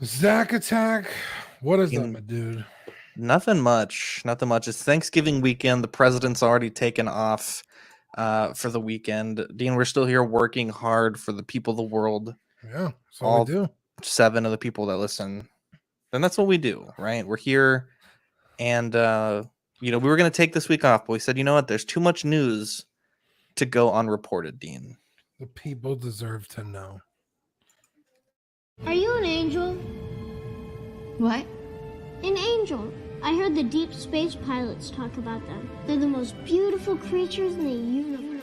Zach Attack. What is that, In- my dude? Nothing much. Nothing much. It's Thanksgiving weekend. The president's already taken off for the weekend. Dean, we're still here working hard for the people of the world, Yeah, that's all all we do. 7 of the people that listen. And that's what we do, right? We're here. And, we were going to take this week off, but we said, you know what? There's too much news to go unreported, Dean. The people deserve to know. Are you an angel? What? An angel. I heard the deep space pilots talk about them. They're the most beautiful creatures in the universe.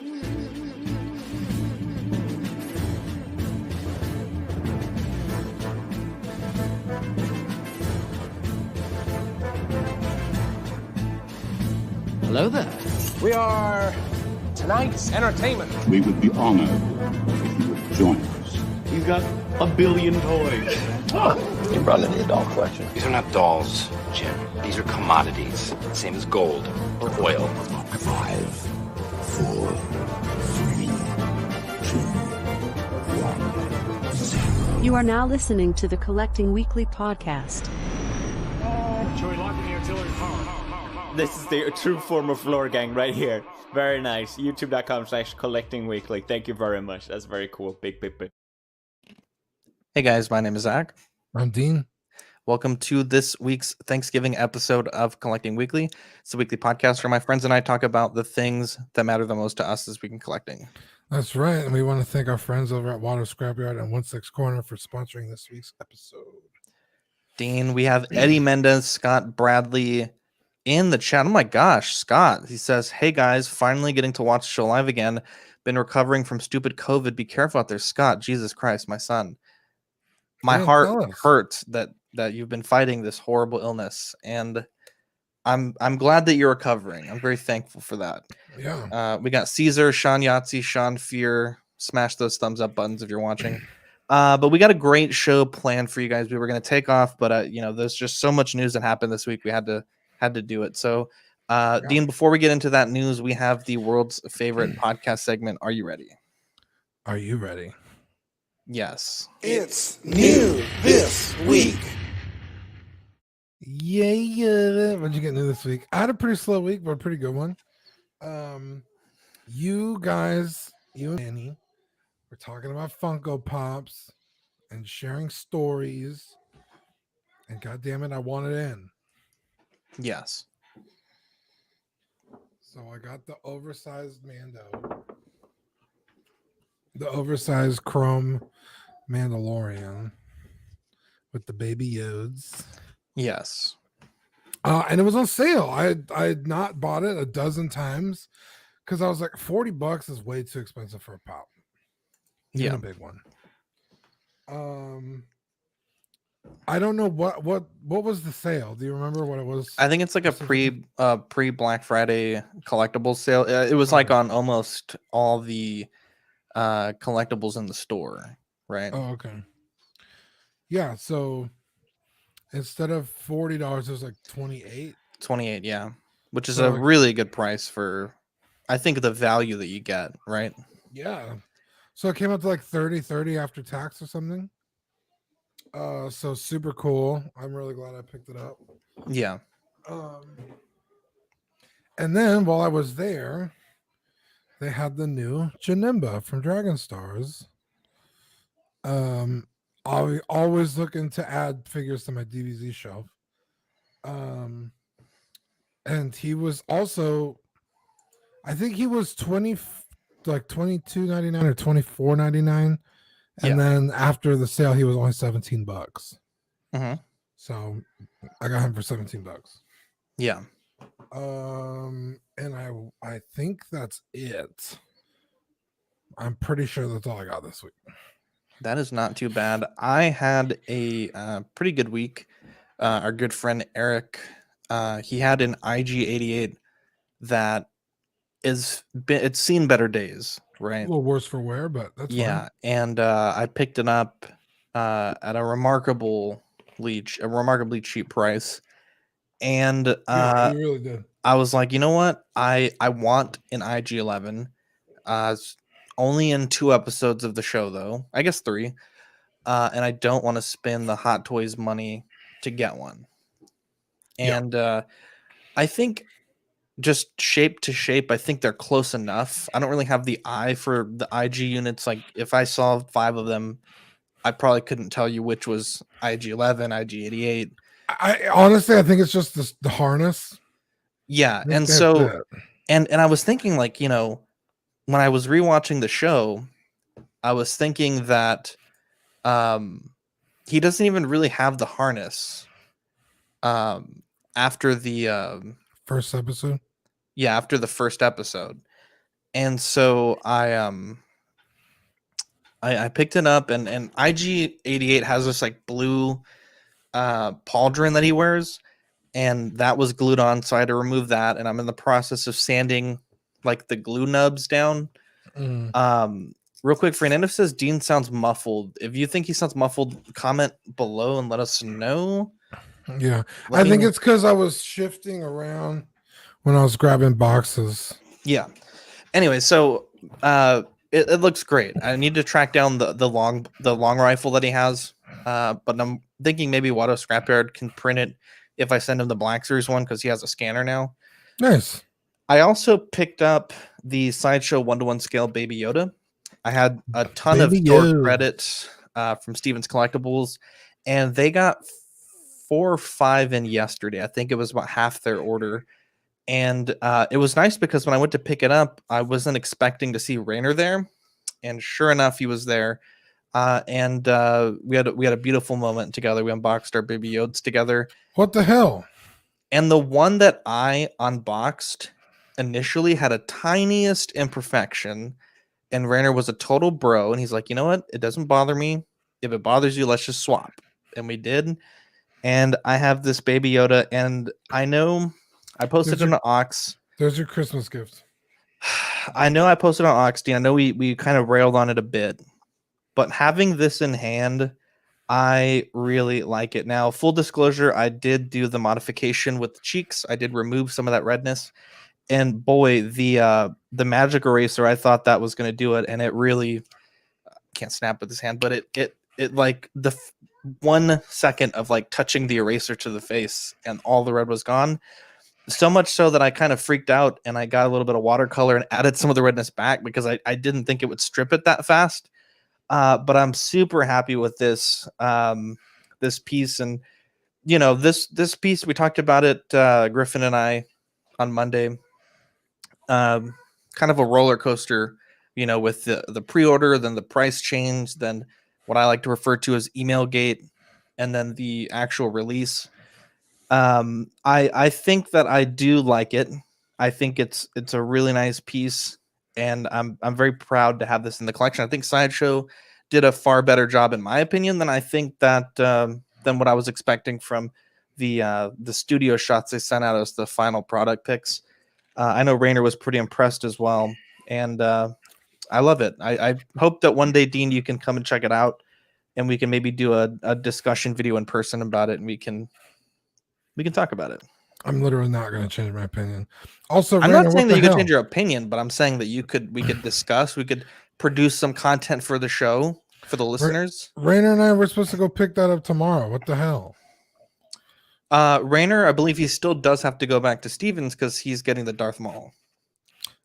Hello there. We are tonight's entertainment. We would be honored if you would join us. He's got a billion toys. You brought in the doll collection. These are not dolls, Jim. These are commodities. Same as gold or oil. 5, 4, 3, 2, 1, 0. You are now listening to the Collecting Weekly podcast. Shall we lock in the artillery power? This is the true form of floor gang right here. Very nice. YouTube.com/collectingweekly. Thank you very much. That's very cool. Big. Hey, guys. My name is Zach. I'm Dean. Welcome to this week's Thanksgiving episode of Collecting Weekly. It's a weekly podcast where my friends and I talk about the things that matter the most to us this week in collecting. That's right. And we want to thank our friends over at Water Scrapyard and 16 Corner for sponsoring this week's episode. Dean, we have Eddie Mendez, Scott Bradley in the chat. Oh my gosh, Scott. He says, hey guys, finally getting to watch the show live again. Been recovering from stupid COVID. Be careful out there, Scott. Jesus Christ, my son. My heart hurts that you've been fighting this horrible illness, and I'm glad that you're recovering. I'm very thankful for that. Yeah. We got Caesar, Sean Yahtzee, Sean Fear. Smash those thumbs up buttons if you're watching. But we got a great show planned for you guys. We were going to take off, but there's just so much news that happened this week. We had to do it. So, Dean, before we get into that news, we have the world's favorite podcast segment. Are you ready? Are you ready? Yes. It's new this week. Yeah. What'd you get new this week? I had a pretty slow week, but a pretty good one. You guys, you and Annie, we're talking about Funko Pops and sharing stories. And God damn it, I want it in. Yes. So I got the oversized Mando. The oversized chrome Mandalorian with the baby Yodes. Yes. And it was on sale. I had not bought it a dozen times because I was like, $40 is way too expensive for a pop. Yeah, a big one. I don't know what was the sale. Do you remember what it was? I think it's like a pre Black Friday collectibles sale. It was like on almost all the collectibles in the store, right? Oh, okay. Yeah, so instead of $40, it was like $28. 28, yeah, which is a really good price for, I think, the value that you get, right? Yeah. So it came up to like 30 after tax or something. So super cool. I'm really glad I picked it up. Yeah. And then while I was there, they had the new Janemba from Dragon Stars. Always looking to add figures to my DVZ shelf. And he was also, I think he was $22.99 or $24.99. And then after the sale, he was only $17. Mm-hmm. So I got him for $17. Yeah. And I think that's it. I'm pretty sure that's all I got this week. That is not too bad. I had a pretty good week. Our good friend Eric, he had an IG-88 that it's seen better days, right? A little worse for wear, but that's fine. And I picked it up at a remarkably cheap price. And You really did. I was like, you know what? I want an IG-11. It's only in 2 episodes of the show, though. I guess 3. and I don't want to spend the Hot Toys money to get one. And I think just shape to shape, I think they're close enough. I don't really have the eye for the IG units. Like if I saw 5 of them, I probably couldn't tell you which was IG-11, IG-88. I honestly, I think it's just the harness. Yeah, I and think so that's it. and I was thinking, like, you know, when I was rewatching the show, I was thinking that he doesn't even really have the harness after the First episode. yeah, after the first episode. And so I picked it up, and IG-88 has this like blue pauldron that he wears, and that was glued on, so I had to remove that, and I'm in the process of sanding like the glue nubs down. Real quick, Fernando says Dean sounds muffled. If you think he sounds muffled, comment below and let us know. Yeah, I think it's because I was shifting around when I was grabbing boxes. Yeah. Anyway, so it looks great. I need to track down the long rifle that he has, but I'm thinking maybe Watto Scrapyard can print it if I send him the Black Series one, because he has a scanner now. Nice. I also picked up the Sideshow 1-to-1 scale Baby Yoda. I had a ton of store credits from Steven's Collectibles, and they got 4 or 5 in yesterday. I think it was about half their order. And it was nice because when I went to pick it up, I wasn't expecting to see Rainer there. And sure enough, he was there. And we had a beautiful moment together. We unboxed our Baby Yodas together. What the hell? And the one that I unboxed initially had a tiniest imperfection. And Rainer was a total bro. And he's like, you know what? It doesn't bother me. If it bothers you, let's just swap. And we did. And I have this Baby Yoda. And I know I posted it on Ox. There's your Christmas gift. I know I posted on Ox, Dean. I know we kind of railed on it a bit. But having this in hand, I really like it. Now, full disclosure, I did do the modification with the cheeks. I did remove some of that redness. And boy, the magic eraser, I thought that was going to do it, and it really can't snap with his hand, but it like the 1 second of like touching the eraser to the face, and all the red was gone. So much so that I kind of freaked out, and I got a little bit of watercolor and added some of the redness back because I didn't think it would strip it that fast. But I'm super happy with this this piece, and you know this piece we talked about it, Griffin and I, on Monday. Kind of a roller coaster, you know, with the pre-order, then the price change, then what I like to refer to as email gate, and then the actual release. I think that I do like it. I think it's a really nice piece, and I'm very proud to have this in the collection. I think Sideshow did a far better job, in my opinion, than I think that than what I was expecting from the studio shots they sent out as the final product picks. I know Rainer was pretty impressed as well, and I love it. I hope that one day, Dean, you can come and check it out, and we can maybe do a discussion video in person about it, and we can talk about it. I'm literally not going to change my opinion. Also, I'm Rainer, not saying that you could could change your opinion, but I'm saying that we could discuss, we could produce some content for the show for the listeners. Rainer and I were supposed to go pick that up tomorrow. What the hell? Rainer, I believe he still does have to go back to Stevens because he's getting the Darth Maul.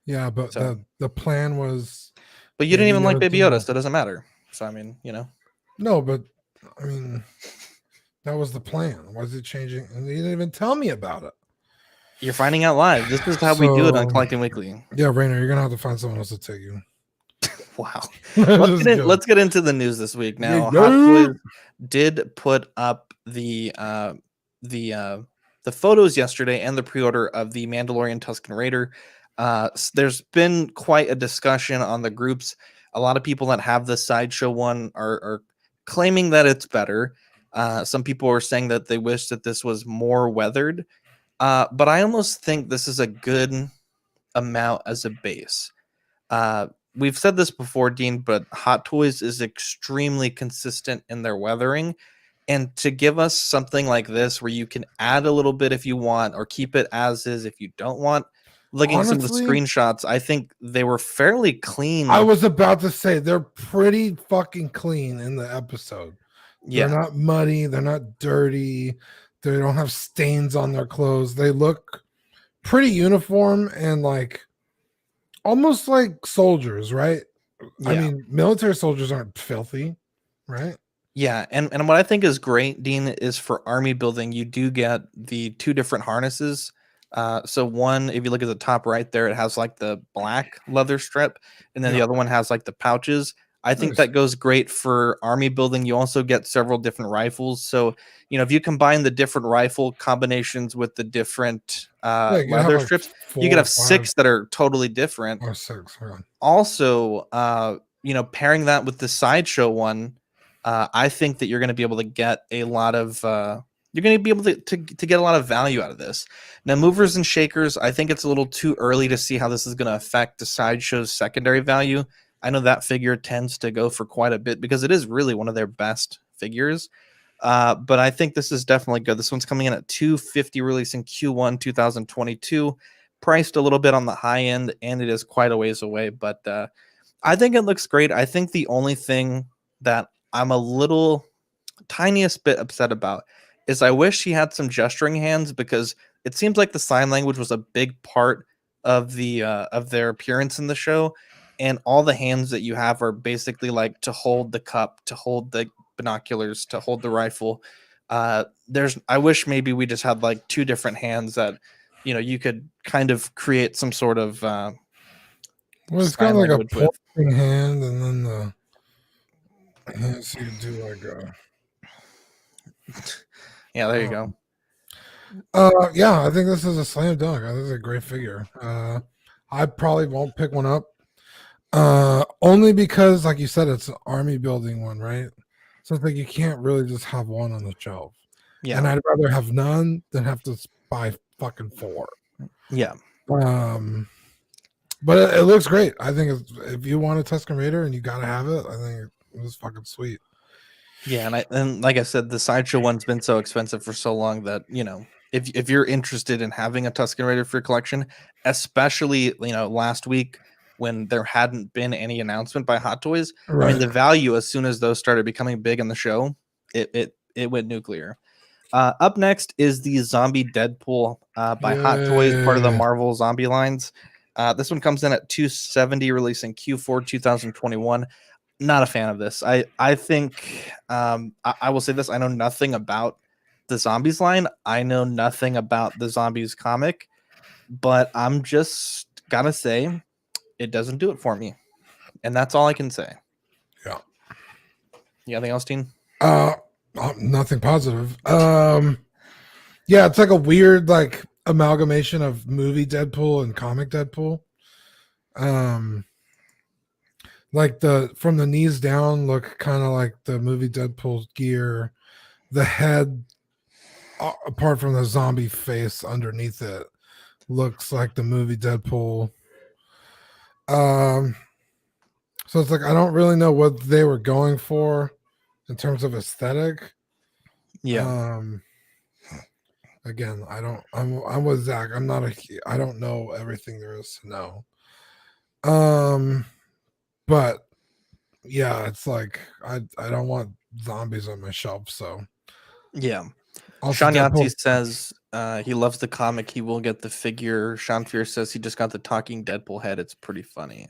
Yeah, but So- the plan was. But you didn't even like Baby Yoda, tomorrow. so it doesn't matter. So I mean, you know. No, but I mean, that was the plan. Why is it changing? And you didn't even tell me about it. You're finding out live. This is how we do it on So- Collecting Weekly. Yeah, Rainer, you're gonna have to find someone else to take you. Wow. Just joking. Let's get into the news this week now. Yeah. Hot Toys did put up the photos yesterday and the pre-order of the Mandalorian Tusken Raider. There's been quite a discussion on the groups. A lot of people that have the Sideshow one are claiming that it's better. Some people are saying that they wish that this was more weathered. But I almost think this is a good amount as a base. We've said this before, Dean, but Hot Toys is extremely consistent in their weathering. And to give us something like this where you can add a little bit if you want or keep it as is if you don't want, looking at some of the Honestly, screenshots, I think they were fairly clean. I was about to say they're pretty fucking clean in the episode. They're Yeah. not muddy, they're not dirty, they don't have stains on their clothes. They look pretty uniform and like almost like soldiers, right? I Yeah. mean, military soldiers aren't filthy, right? Yeah, and what I think is great, Dean, is for army building, you do get the two different harnesses. So one, if you look at the top right there, it has like the black leather strip, and then the Yeah. other one has like the pouches. I think Nice. that goes great for army building. You also get several different rifles. So, if you combine the different rifle combinations with the different Yeah, you can have, leather like, strips, 4 you could or have 5 6 that are totally different. or 6. Yeah. Also, pairing that with the sideshow one, I think that you're going to be able to get a lot of you're going to be able to get a lot of value out of this. Now, movers and shakers, I think it's a little too early to see how this is going to affect the sideshow's secondary value. I know that figure tends to go for quite a bit because it is really one of their best figures. But I think this is definitely good. This one's coming in at $250, releasing Q1 2022, priced a little bit on the high end, and it is quite a ways away. But I think it looks great. I think the only thing that I'm a little tiniest bit upset about is I wish he had some gesturing hands, because it seems like the sign language was a big part of their appearance in the show, and all the hands that you have are basically like to hold the cup, to hold the binoculars, to hold the rifle. I wish maybe we just had like 2 different hands that you could kind of create some sort of Well, it's got sign like a language with. pointing hand, and then the hands you do like a. Yeah, there you go. Yeah, I think this is a slam dunk. I think it's a great figure. I probably won't pick one up. Only because, like you said, it's an army building one, right? So it's like you can't really just have one on the shelf. Yeah. And I'd rather have none than have to buy fucking 4. Yeah. But it looks great. I think if you want a Tusken Raider and you gotta have it, I think it was fucking sweet. Yeah, and like I said, the sideshow one's been so expensive for so long that if you're interested in having a Tusken Raider for your collection, especially last week when there hadn't been any announcement by Hot Toys, Right. I mean the value as soon as those started becoming big in the show, it went nuclear. Up next is the Zombie Deadpool by Hot Toys, part of the Marvel Zombie lines. This one comes in at $270, releasing Q4 2021. Not a fan of this. I think I will say this. I know nothing about the Zombies line. I know nothing about the Zombies comic, but I'm just gotta say it doesn't do it for me. And that's all I can say. Yeah. You got anything else, Dean? Nothing positive. Yeah, it's like a weird like amalgamation of movie Deadpool and comic Deadpool. Like from the knees down look kind of like the movie Deadpool's gear. The head, apart from the zombie face underneath it, looks like the movie Deadpool. So it's like I don't really know what they were going for in terms of aesthetic. Yeah. Again, I'm with Zach. I don't know everything there is to know. But yeah, it's like I don't want zombies on my shelf. So yeah. Also, Sean Deadpool- Yancey says he loves the comic. He will get the figure. Sean Fear says he just got the talking Deadpool head. It's pretty funny.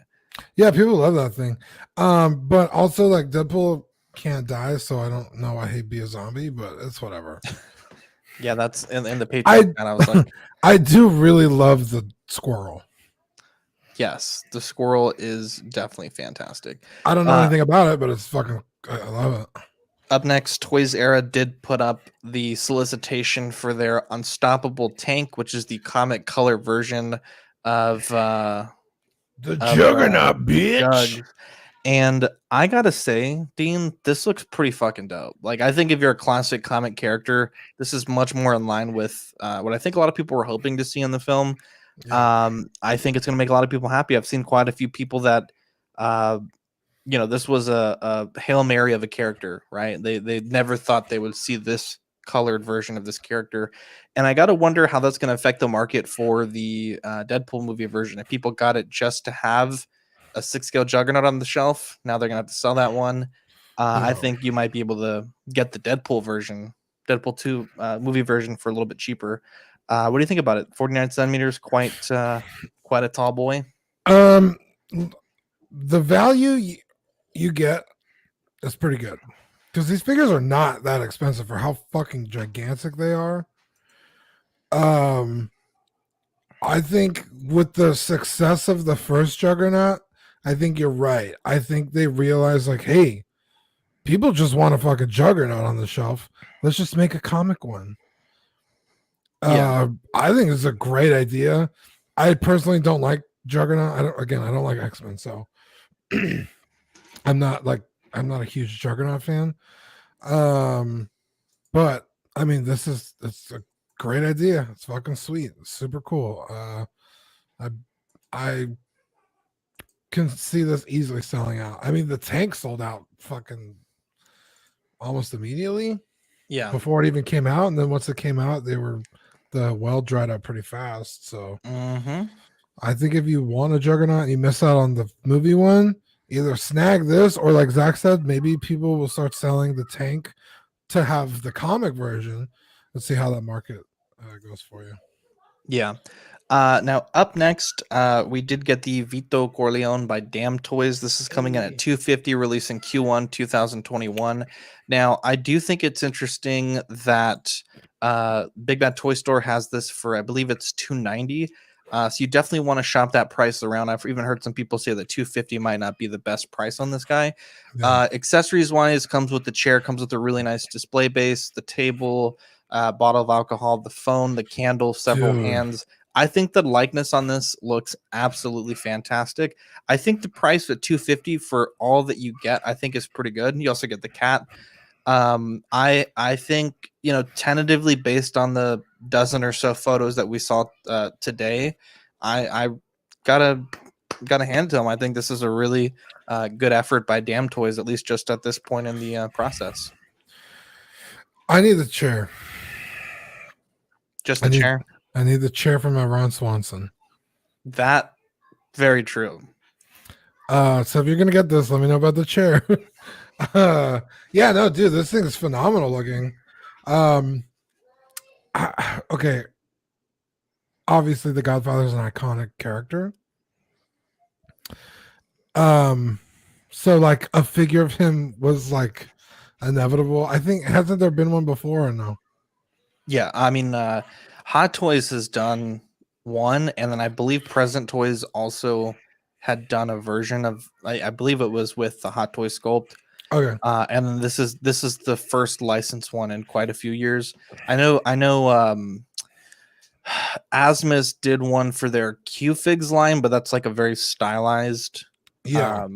Yeah, people love that thing. But also like Deadpool can't die, so I don't know why he'd be a zombie, but it's whatever. Yeah, that's in the Patreon. And I was like, I do really love the squirrel. yes, the squirrel is definitely fantastic. I don't know anything about it, but it's fucking. I love it. Up next, Toys Era did put up the solicitation for their Unstoppable Tank, which is the comic color version of the Juggernaut, bitch. Jug. And I gotta say, Dean, this looks pretty fucking dope. Like, I think if you're a classic comic character, this is much more in line with what I think a lot of people were hoping to see in the film. Yeah. I think it's gonna make a lot of people happy. I've seen quite a few people that this was a Hail Mary of a character, right? They never thought they would see this colored version of this character. And I got to wonder how that's going to affect the market for the Deadpool movie version. If people got it just to have a 6-scale Juggernaut on the shelf, now they're going to have to sell that one. I think you might be able to get the Deadpool version, Deadpool 2 movie version for a little bit cheaper. What do you think about it? 49 centimeters, quite a tall boy. The value you get is pretty good because these figures are not that expensive for how fucking gigantic they are. I think with the success of the first Juggernaut, I think you're right. I think they realize like, hey, people just want a fucking Juggernaut on the shelf. Let's just make a comic one. I think it's a great idea. I personally don't like Juggernaut. I don't like X-Men, so I'm not a huge Juggernaut fan. But I mean, it's a great idea. It's fucking sweet. It's super cool. I can see this easily selling out. I mean, the tank sold out fucking almost immediately. Yeah. Before it even came out, and then once it came out, the well dried up pretty fast. So I think if you want a Juggernaut and you miss out on the movie one, either snag this or like Zach said, maybe people will start selling the tank to have the comic version. Let's see how that market goes for you. Yeah. Now up next, we did get the Vito Corleone by Damn Toys. This is coming in at $250, releasing Q1 2021. Now, I do think it's interesting that Big Bad Toy Store has this for, I believe it's $290. So you definitely want to shop that price around. I've even heard some people say that $250 might not be the best price on this guy. Yeah. Accessories wise, comes with the chair, comes with a really nice display base, the table, bottle of alcohol, the phone, the candle, several hands. I think the likeness on this looks absolutely fantastic. I think the price at $250 for all that you get, I think is pretty good. You also get the cat. I think, tentatively based on the dozen or so photos that we saw today, I gotta hand it to them. I think this is a really good effort by Damn Toys, at least just at this point in the process. I need the chair. Just the chair? I need the chair from my Ron Swanson. That very true. So if you're gonna get this, let me know about the chair. Yeah, no, dude, this thing is phenomenal looking. Okay. Obviously, the Godfather is an iconic character. So like a figure of him was like inevitable. I think hasn't there been one before or no? Yeah, I mean, Hot Toys has done one, and then I believe Present Toys also had done a version of. I believe it was with the Hot Toy Sculpt. Okay. And then this is the first licensed one in quite a few years. I know. Asmus did one for their Q-Figs line, but that's like a very stylized. Yeah.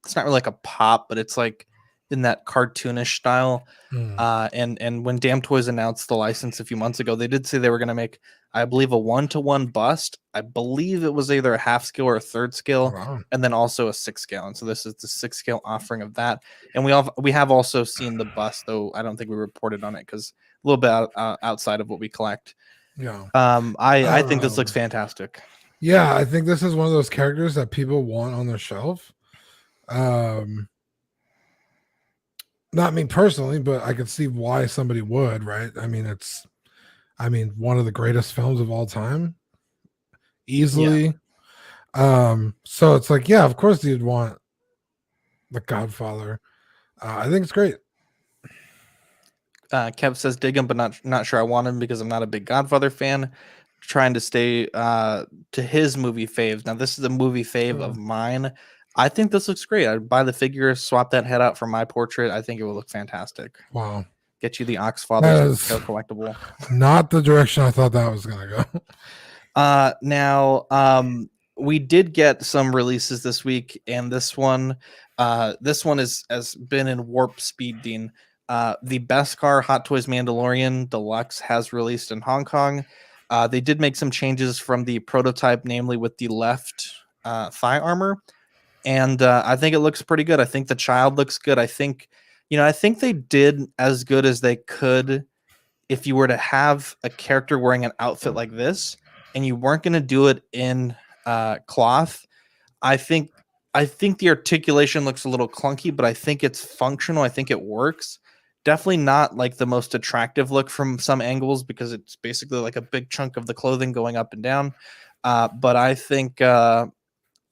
It's not really like a pop, but it's like in that cartoonish style. And when Damn Toys announced the license a few months ago, they did say they were going to make, I believe, a 1-to-1 bust. I believe it was either a half scale or a third scale, and then also a 6 scale. And so this is the 6 scale offering of that. And we have also seen the bust, though I don't think we reported on it because a little bit outside of what we collect. Yeah. I think this looks fantastic. Yeah, I think this is one of those characters that people want on their shelf. Not me personally, but I could see why somebody would, right? I mean, one of the greatest films of all time, easily. Yeah. So it's like, yeah, of course you'd want the Godfather. I think it's great. Kev says dig him, but not sure I want him because I'm not a big Godfather fan. Trying to stay to his movie faves. Now this is a movie fave of mine. I think this looks great. I'd buy the figure, swap that head out for my portrait. I think it will look fantastic. Wow. Get you the Oxfather collectible. Not the direction I thought that was going to go. Now, we did get some releases this week, and this one has been in warp speed, Dean. The Beskar Hot Toys Mandalorian Deluxe has released in Hong Kong. They did make some changes from the prototype, namely with the left thigh armor. And I think it looks pretty good. I think the child looks good. I think they did as good as they could if you were to have a character wearing an outfit like this and you weren't going to do it in cloth, I think the articulation looks a little clunky, but I think it's functional. I think it works. Definitely not like the most attractive look from some angles because it's basically like a big chunk of the clothing going up and down. But I think, I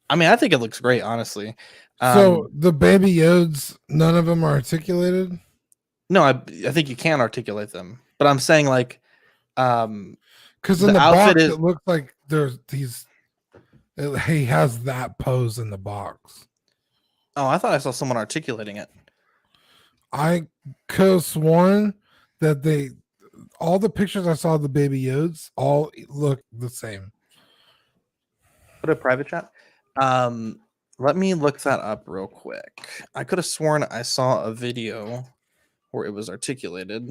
think it looks great, honestly. So the Baby Yodas, none of them are articulated? No, I think you can articulate them, but I'm saying like, because in the box it looks like he has that pose in the box. Oh, I thought I saw someone articulating it. I could have sworn that all the pictures I saw of the Baby Yodas all look the same. Put a private chat. Let me look that up real quick. I could have sworn I saw a video where it was articulated.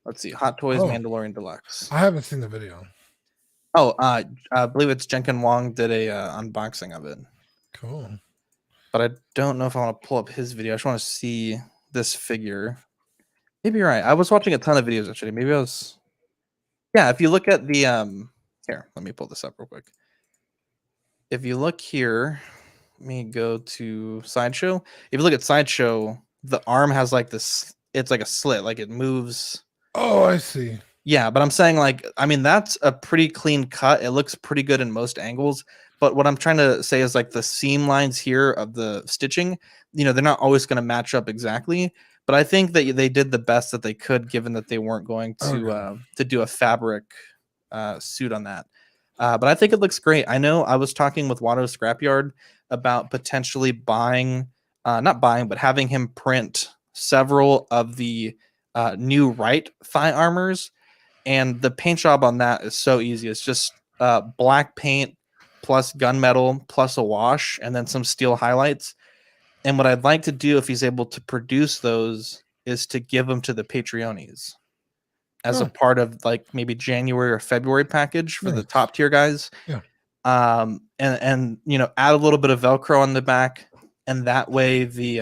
Let's see. Hot Toys Mandalorian Deluxe. I haven't seen the video. Oh, I believe it's Jenkin Wong did a unboxing of it. Cool. But I don't know if I want to pull up his video. I just want to see this figure. Maybe you're right. I was watching a ton of videos actually. Maybe I was. Yeah, if you look at the here, let me pull this up real quick. If you look here, let me go to Sideshow. If you look at Sideshow, the arm has like this. It's like a slit, like it moves. Oh, I see. Yeah, but I'm saying like, that's a pretty clean cut. It looks pretty good in most angles. But what I'm trying to say is like the seam lines here of the stitching, they're not always going to match up exactly. But I think that they did the best that they could, given that they weren't going to do a fabric suit on that. But I think it looks great. I know I was talking with Watto Scrapyard about potentially not buying, but having him print several of the new right thigh armors. And the paint job on that is so easy. It's just black paint plus gunmetal plus a wash and then some steel highlights. And what I'd like to do if he's able to produce those is to give them to the Patreonies as a part of like maybe January or February package for the top tier guys. Yeah. And add a little bit of Velcro on the back, and that way they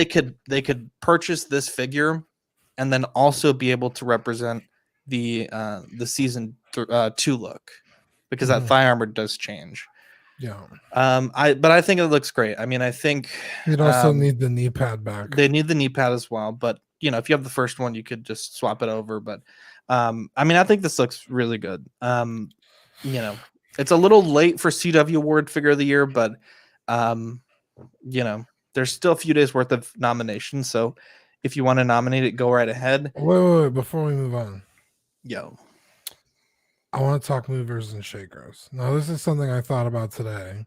could purchase this figure and then also be able to represent the season 2 look, because that thigh armor does change. Yeah. But I think it looks great. I think you'd also need the knee pad back. They need the knee pad as well, but if you have the first one, you could just swap it over. But I think this looks really good. It's a little late for CW Award Figure of the Year, but there's still a few days worth of nominations. So if you want to nominate it, go right ahead. Wait, before we move on. I want to talk movers and shakers. Now, this is something I thought about today.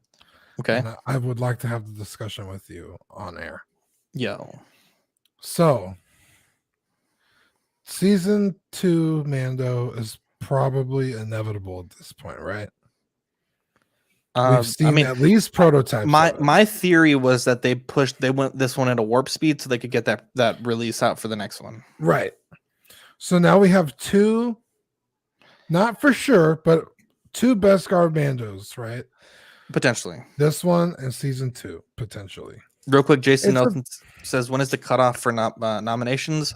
Okay. And I would like to have the discussion with you on air. So, season 2 Mando is probably inevitable at this point, right? We've seen at least prototypes. My theory was that they went this one into warp speed so they could get that release out for the next one. Right. So now we have 2, not for sure, but 2 Beskar Mandos, right? Potentially. This one and season 2, potentially. Real quick, Jason Nelson says, when is the cutoff for nominations?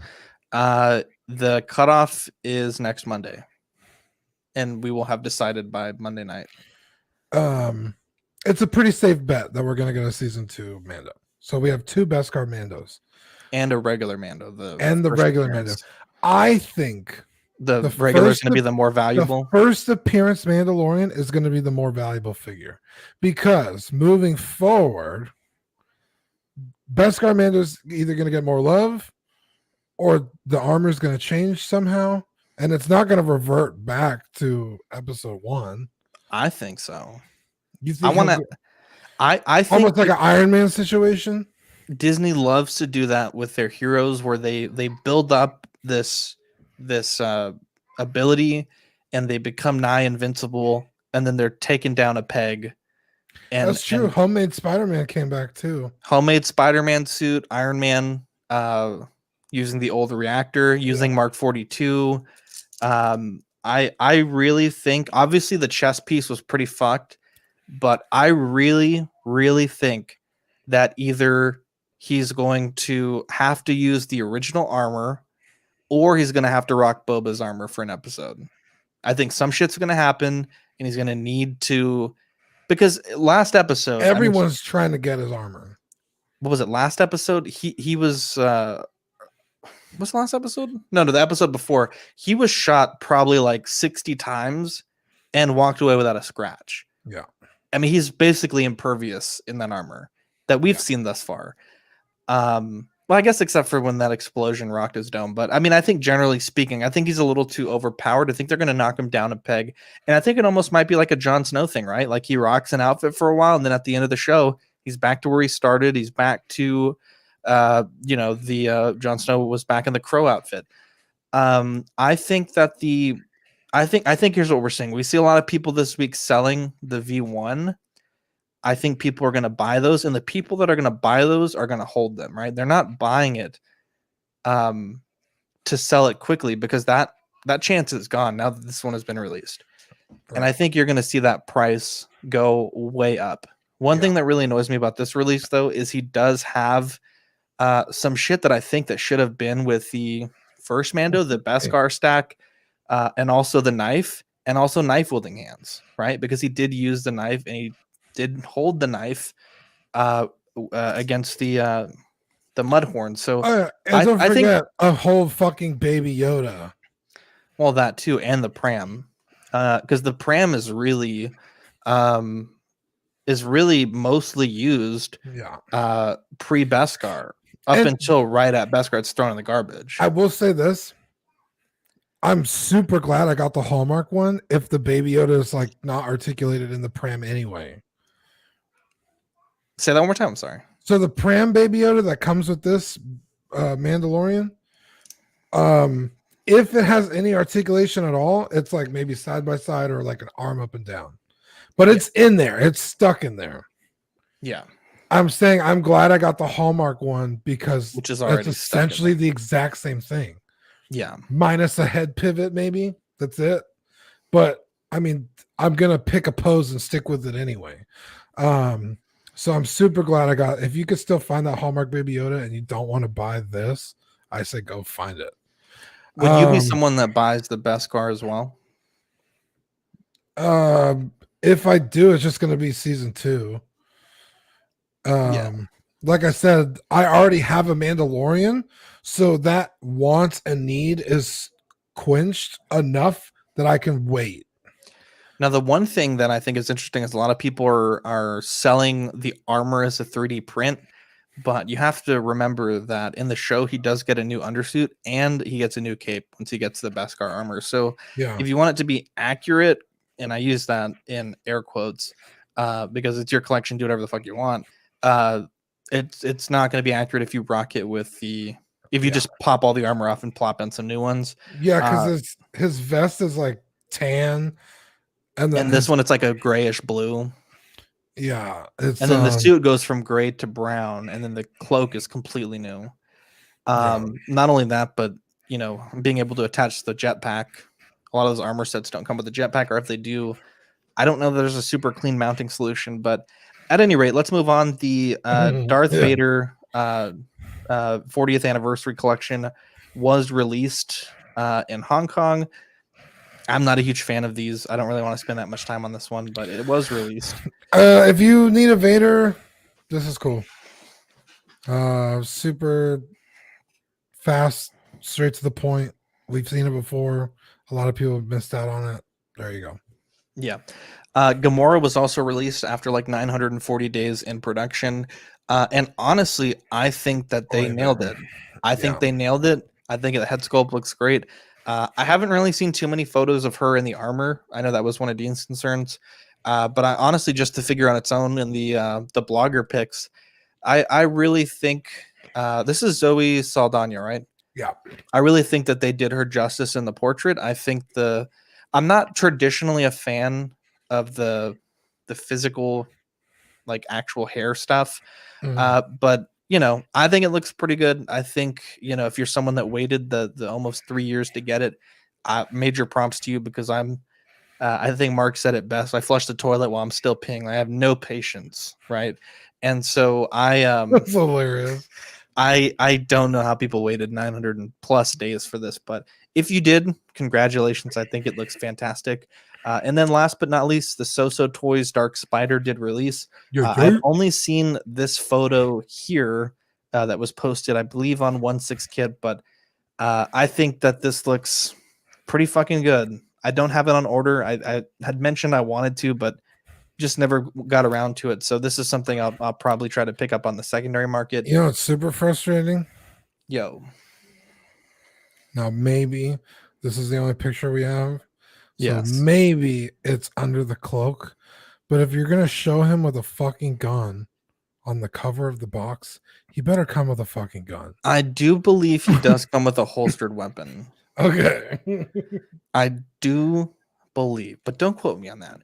The cutoff is next Monday, and we will have decided by Monday night. It's a pretty safe bet that we're going to get a season 2 Mando. So we have 2 Beskar Mandos and a regular Mando. The regular Mando. I think the regular is going to be the more valuable. The first appearance Mandalorian is going to be the more valuable figure, because moving forward, Beskar Mando's either going to get more love or the armor is going to change somehow, and it's not going to revert back to episode 1. I think so. You think I think almost like an Iron Man situation? Disney loves to do that with their heroes, where they build up this ability and they become nigh invincible, and then they're taken down a peg. And that's true. Homemade Spider-Man came back too. Homemade Spider-Man suit, Iron Man, using the old reactor, using Mark 42. I really think, obviously the chest piece was pretty fucked, but I really, really think that either he's going to have to use the original armor, or he's going to have to rock Boba's armor for an episode. I think some shit's going to happen, and he's going to need to, because last episode, everyone's trying to get his armor. What was it? Last episode, he was. What's the last episode? No, the episode before. He was shot probably like 60 times and walked away without a scratch. Yeah. I mean, he's basically impervious in that armor that we've seen thus far. Well, I guess except for when that explosion rocked his dome. But I mean, I think generally speaking, I think he's a little too overpowered. I think they're going to knock him down a peg. And I think it almost might be like a Jon Snow thing, right? Like he rocks an outfit for a while, and then at the end of the show, he's back to where he started. He's back to, Jon Snow was back in the crow outfit. I think here's what we're seeing. We see a lot of people this week selling the V1. I think people are going to buy those, and the people that are going to buy those are going to hold them, right? They're not buying it to sell it quickly, because that chance is gone now that this one has been released. Right. And I think you're going to see that price go way up. One thing that really annoys me about this release, though, is he does have some shit that I think that should have been with the first Mando, the Beskar stack, and also the knife, and also knife wielding hands, right? Because he did use the knife, and he did hold the knife against the Mudhorn. So and don't forget a whole fucking Baby Yoda. Well, that too, and the pram, because the pram is really mostly used pre-Beskar up until right at Beskar. It's thrown in the garbage. I will say this. I'm super glad I got the Hallmark one if the Baby Yoda is like not articulated in the pram anyway. Say that one more time. I'm sorry. So the pram Baby Yoda that comes with this Mandalorian, if it has any articulation at all, it's like maybe side by side or like an arm up and down. But it's in there. It's stuck in there. Yeah. I'm saying I'm glad I got the Hallmark one because which is already it's essentially the exact same thing. Yeah. Minus a head pivot, maybe. That's it. But I mean, I'm gonna pick a pose and stick with it anyway. So I'm super glad I got. If you could still find that Hallmark Baby Yoda and you don't want to buy this, I say go find it. Would you be someone that buys the Beskar as well? If I do, it's just gonna be season 2. Like I said, I already have a Mandalorian, so that want and need is quenched enough that I can wait. Now, the one thing that I think is interesting is a lot of people are selling the armor as a 3D print, but you have to remember that in the show, he does get a new undersuit and he gets a new cape once he gets the Beskar armor. So if you want it to be accurate, and I use that in air quotes because it's your collection, do whatever the fuck you want. It's not going to be accurate if you rock it with if you just pop all the armor off and plop in some new ones. Yeah, because his vest is like tan. And this one, it's like a grayish blue. Yeah. And then the suit goes from gray to brown, and then the cloak is completely new. Not only that, but being able to attach the jetpack. A lot of those armor sets don't come with a jetpack, or if they do, I don't know that there's a super clean mounting solution. But at any rate, let's move on. The Darth Vader 40th anniversary collection was released in Hong Kong. I'm not a huge fan of these. I don't really want to spend that much time on this one, but it was released. If you need a Vader, this is cool. Super fast, straight to the point. We've seen it before. A lot of people have missed out on it. There you go. Yeah. Gamora was also released after like 940 days in production. And honestly, I think that they nailed it. I think they nailed it. I think the head sculpt looks great. I haven't really seen too many photos of her in the armor. I know that was one of Dean's concerns. But I honestly, just to figure on its own in the blogger picks, I really think this is Zoe Saldana, right? Yeah. I really think that they did her justice in the portrait. I think I'm not traditionally a fan of the physical, like actual hair stuff. But I think it looks pretty good. I think, if you're someone that waited the almost 3 years to get it, major prompts to you, because I think Mark said it best. I flush the toilet while I'm still peeing. I have no patience. Right. And so that's hilarious. I don't know how people waited 900 and plus days for this, but if you did, congratulations. I think it looks fantastic. And then last but not least, the So Toys Dark Spider did release. I've only seen this photo here that was posted, I believe, on 16kit, but I think that this looks pretty fucking good. I don't have it on order. I had mentioned I wanted to, but just never got around to it. So this is something I'll probably try to pick up on the secondary market. You know, it's super frustrating. Yo. Now, maybe this is the only picture we have. So Yes. maybe it's under the cloak. But if you're going to show him with a fucking gun on the cover of the box, he better come with a fucking gun. I do believe he does come with a holstered weapon. Okay. I do believe, but don't quote me on that.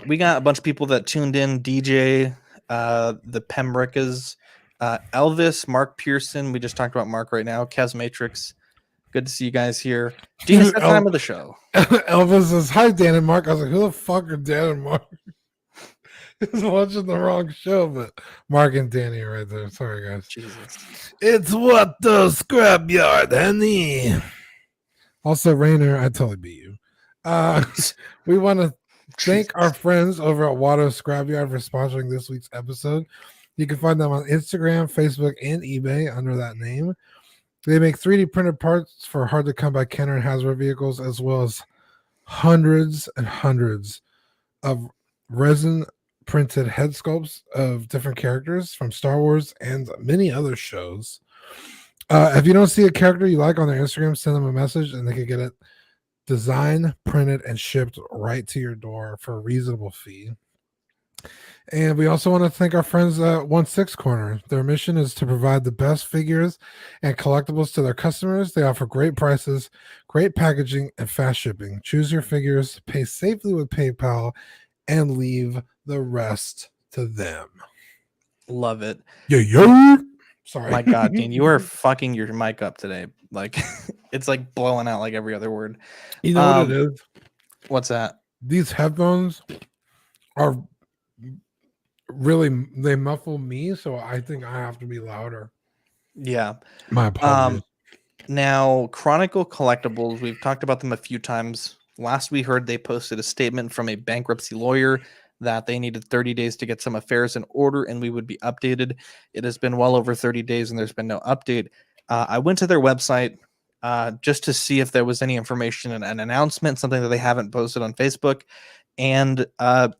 We got a bunch of people that tuned in. DJ, the Pembrickas, Elvis, Mark Pearson. We just talked about Mark right now. Kez Matrix. Good to see you guys here. Dean, it's the time of the show. Elvis says, hi, Dan and Mark. I was like, who the fuck are Dan and Mark? He's watching the wrong show, but Mark and Danny are right there. Sorry, guys. Jesus. It's what the scrapyard, honey. Also, Rainer, I totally beat you. We want to thank our friends over at Watto Scrapyard for sponsoring this week's episode. You can find them on Instagram, Facebook, and eBay under that name. They make 3D printed parts for hard-to-come-by Kenner and Hasbro vehicles, as well as hundreds and hundreds of resin-printed head sculpts of different characters from Star Wars and many other shows. If you don't see a character you like on their Instagram, send them a message, and they can get it designed, printed, and shipped right to your door for a reasonable fee. And we also want to thank our friends at 16 Corner. Their mission is to provide the best figures and collectibles to their customers. They offer great prices, great packaging, and fast shipping. Choose your figures, pay safely with PayPal, and leave the rest to them. Love it. Yeah. Sorry. My God, Dean, you are fucking your mic up today. Like, it's like blowing out like every other word. You know what it is? What's that? These headphones are really, they muffle me, so I think I have to be louder. Yeah. My apologies. Now, Chronicle Collectibles, we've talked about them a few times. Last we heard, they posted a statement from a bankruptcy lawyer that they needed 30 days to get some affairs in order and we would be updated. It has been well over 30 days and there's been no update. I went to their website just to see if there was any information and an announcement, something that they haven't posted on Facebook. And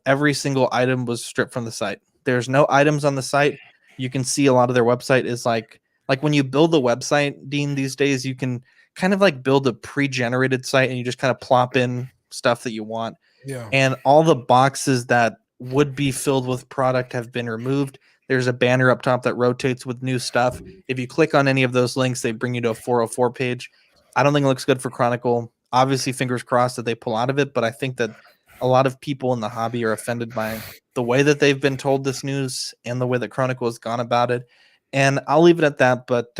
every single item was stripped from the site. There's no items on the site. You can see a lot of their website is like when you build a website, Dean, these days, you can kind of like build a pre-generated site and you just kind of plop in stuff that you want. Yeah. And all the boxes that would be filled with product have been removed. There's a banner up top that rotates with new stuff. If you click on any of those links, they bring you to a 404 page. I don't think it looks good for Chronicle. Obviously, fingers crossed that they pull out of it, but I think that a lot of people in the hobby are offended by the way that they've been told this news and the way that Chronicle has gone about it. And I'll leave it at that. But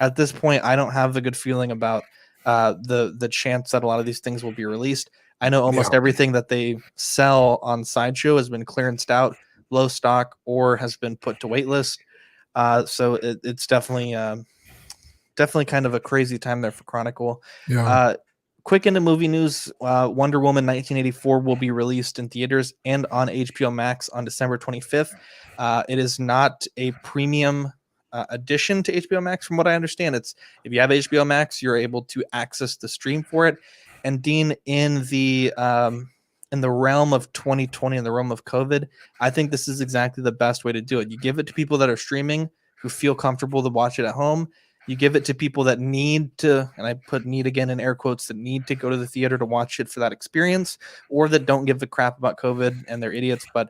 at this point, I don't have a good feeling about the chance that a lot of these things will be released. I know almost everything that they sell on Sideshow has been clearanced out, low stock, or has been put to waitlist. So it's definitely kind of a crazy time there for Chronicle. Yeah. Quick into movie news, Wonder Woman 1984 will be released in theaters and on HBO Max on December 25th. It is not a premium addition to HBO Max from what I understand. It's if you have HBO Max, you're able to access the stream for it. And Dean, in the realm of 2020, in the realm of COVID, I think this is exactly the best way to do it. You give it to people that are streaming who feel comfortable to watch it at home. You give it to people that need to, and I put need again in air quotes, that need to go to the theater to watch it for that experience, or that don't give a crap about COVID and they're idiots. But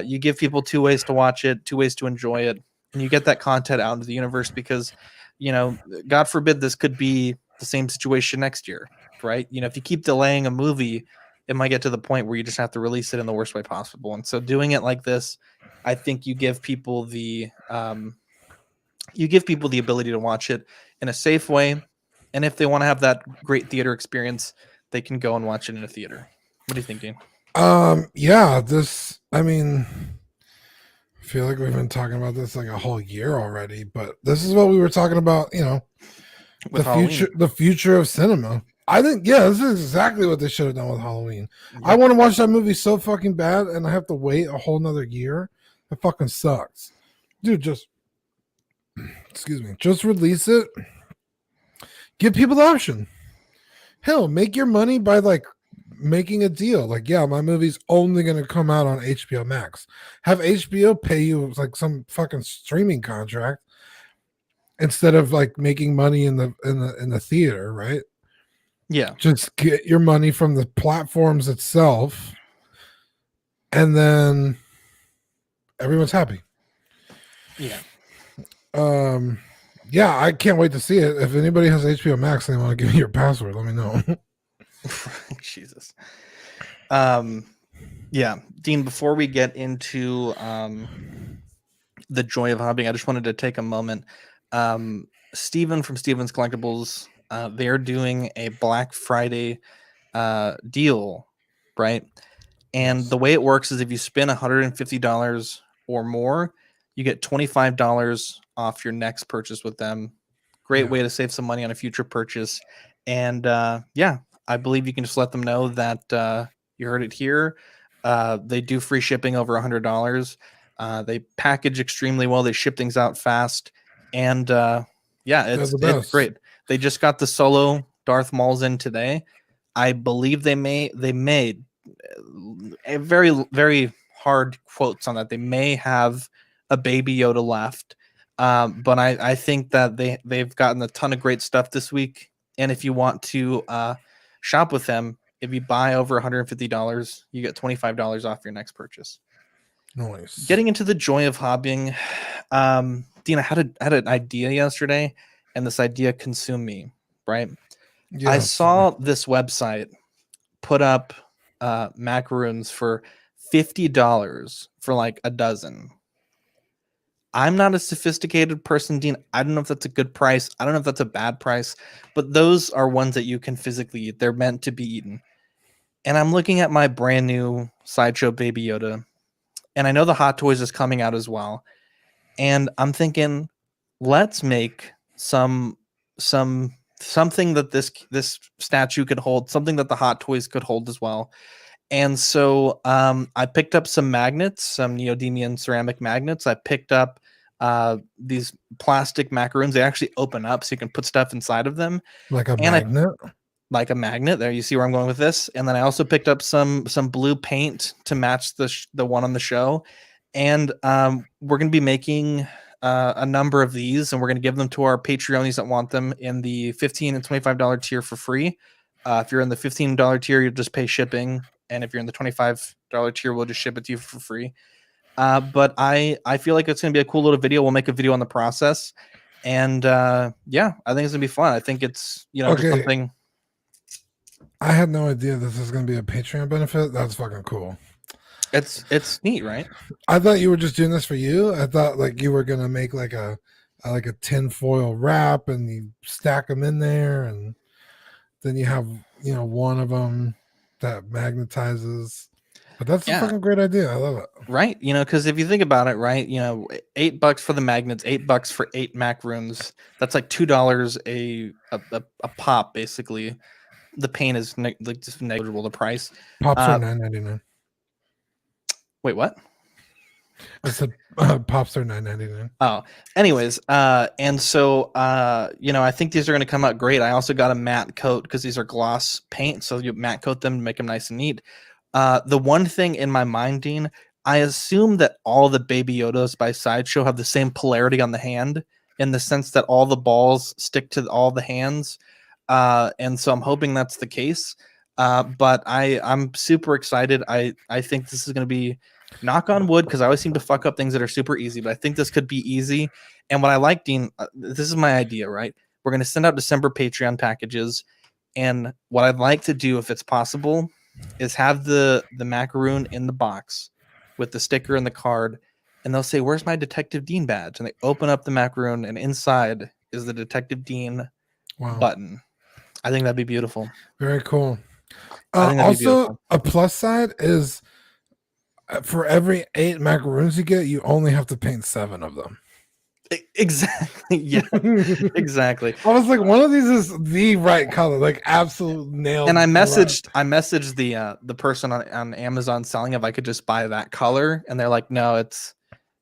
you give people two ways to watch it, two ways to enjoy it, and you get that content out into the universe because, you know, God forbid this could be the same situation next year, right? You know, if you keep delaying a movie, it might get to the point where you just have to release it in the worst way possible. And so doing it like this, I think you give people the ability to watch it in a safe way. And if they want to have that great theater experience, they can go and watch it in a theater. What do you think, Dean? Yeah, this, I mean, I feel like we've been talking about this like a whole year already, but this is what we were talking about, With the future of cinema. I think, yeah, this is exactly what they should have done with Halloween. Yep. I want to watch that movie so fucking bad, and I have to wait a whole nother year. That fucking sucks. Dude, just release it. Give people the option. Hell, make your money by like making a deal. Like, yeah, my movie's only going to come out on HBO Max. Have HBO pay you like some fucking streaming contract instead of like making money in the theater, right? Yeah. Just get your money from the platforms itself, and then everyone's happy. Yeah. Yeah, I can't wait to see it. If anybody has HBO Max and they want to give me your password, let me know. Jesus. Yeah, Dean, before we get into the joy of hobbying, I just wanted to take a moment. Steven from Steven's Collectibles, they're doing a Black Friday deal, right? And the way it works is if you spend $150 or more, you get $25 off your next purchase with them. Great way to save some money on a future purchase. And yeah, I believe you can just let them know that you heard it here. They do free shipping over $100. They package extremely well. They ship things out fast. And yeah, it's great. They just got the solo Darth Mauls in today. I believe they made a very, very hard quotes on that. They may have a Baby Yoda left. But I think that they've gotten a ton of great stuff this week. And if you want to shop with them, if you buy over $150, you get $25 off your next purchase. Nice. Getting into the joy of hobbying, Dean, I had an idea yesterday, and this idea consumed me. Right? Yeah, I saw this website put up macaroons for $50 for like a dozen. I'm not a sophisticated person, Dean. I don't know if that's a good price. I don't know if that's a bad price, but those are ones that you can physically eat. They're meant to be eaten. And I'm looking at my brand new Sideshow Baby Yoda, and I know the Hot Toys is coming out as well. And I'm thinking, let's make something that this statue could hold, something that the Hot Toys could hold as well. And so I picked up some magnets, some neodymium ceramic magnets. I picked up these plastic macaroons. They actually open up so you can put stuff inside of them. Like a magnet? Like a magnet. There, you see where I'm going with this. And then I also picked up some blue paint to match the one on the show. And we're going to be making a number of these, and we're going to give them to our Patreonies that want them in the $15 and $25 tier for free. If you're in the $15 tier, you'll just pay shipping. And if you're in the $25 tier, we'll just ship it to you for free. But I feel like it's going to be a cool little video. We'll make a video on the process. And yeah, I think it's going to be fun. I think it's, just something. I had no idea this is going to be a Patreon benefit. That's fucking cool. It's neat, right? I thought you were just doing this for you. I thought like you were going to make like a tin foil wrap and you stack them in there. And then you have, one of them that magnetizes. But that's a fucking great idea. I love it. Right. Because if you think about it, right, $8 for the magnets, $8 for 8 macaroons. That's like $2 a pop, basically. The paint is just negligible, the price. Pops are $9.99. Wait, what? I said pops are $9.99. Oh, anyways, and so I think these are going to come out great. I also got a matte coat because these are gloss paint, so you matte coat them to make them nice and neat. The one thing in my mind, Dean, I assume that all the Baby Yodas by Sideshow have the same polarity on the hand, in the sense that all the balls stick to all the hands, and so I'm hoping that's the case. But I'm super excited. I think this is going to be, knock on wood, because I always seem to fuck up things that are super easy, but I think this could be easy. And what I like, Dean, this is my idea, right? We're going to send out December Patreon packages, and what I'd like to do, if it's possible, is have the macaroon in the box with the sticker and the card, and they'll say, "Where's my Detective Dean badge?" And they open up the macaroon, and inside is the Detective Dean button. I think that'd be beautiful. Very cool. Also, a plus side is for every 8 macaroons you get, you only have to paint 7 of them. Exactly. Yeah. Exactly. I was like, one of these is the right color, like absolute nailed. And I messaged the person on Amazon selling if I could just buy that color, and they're like, no, it's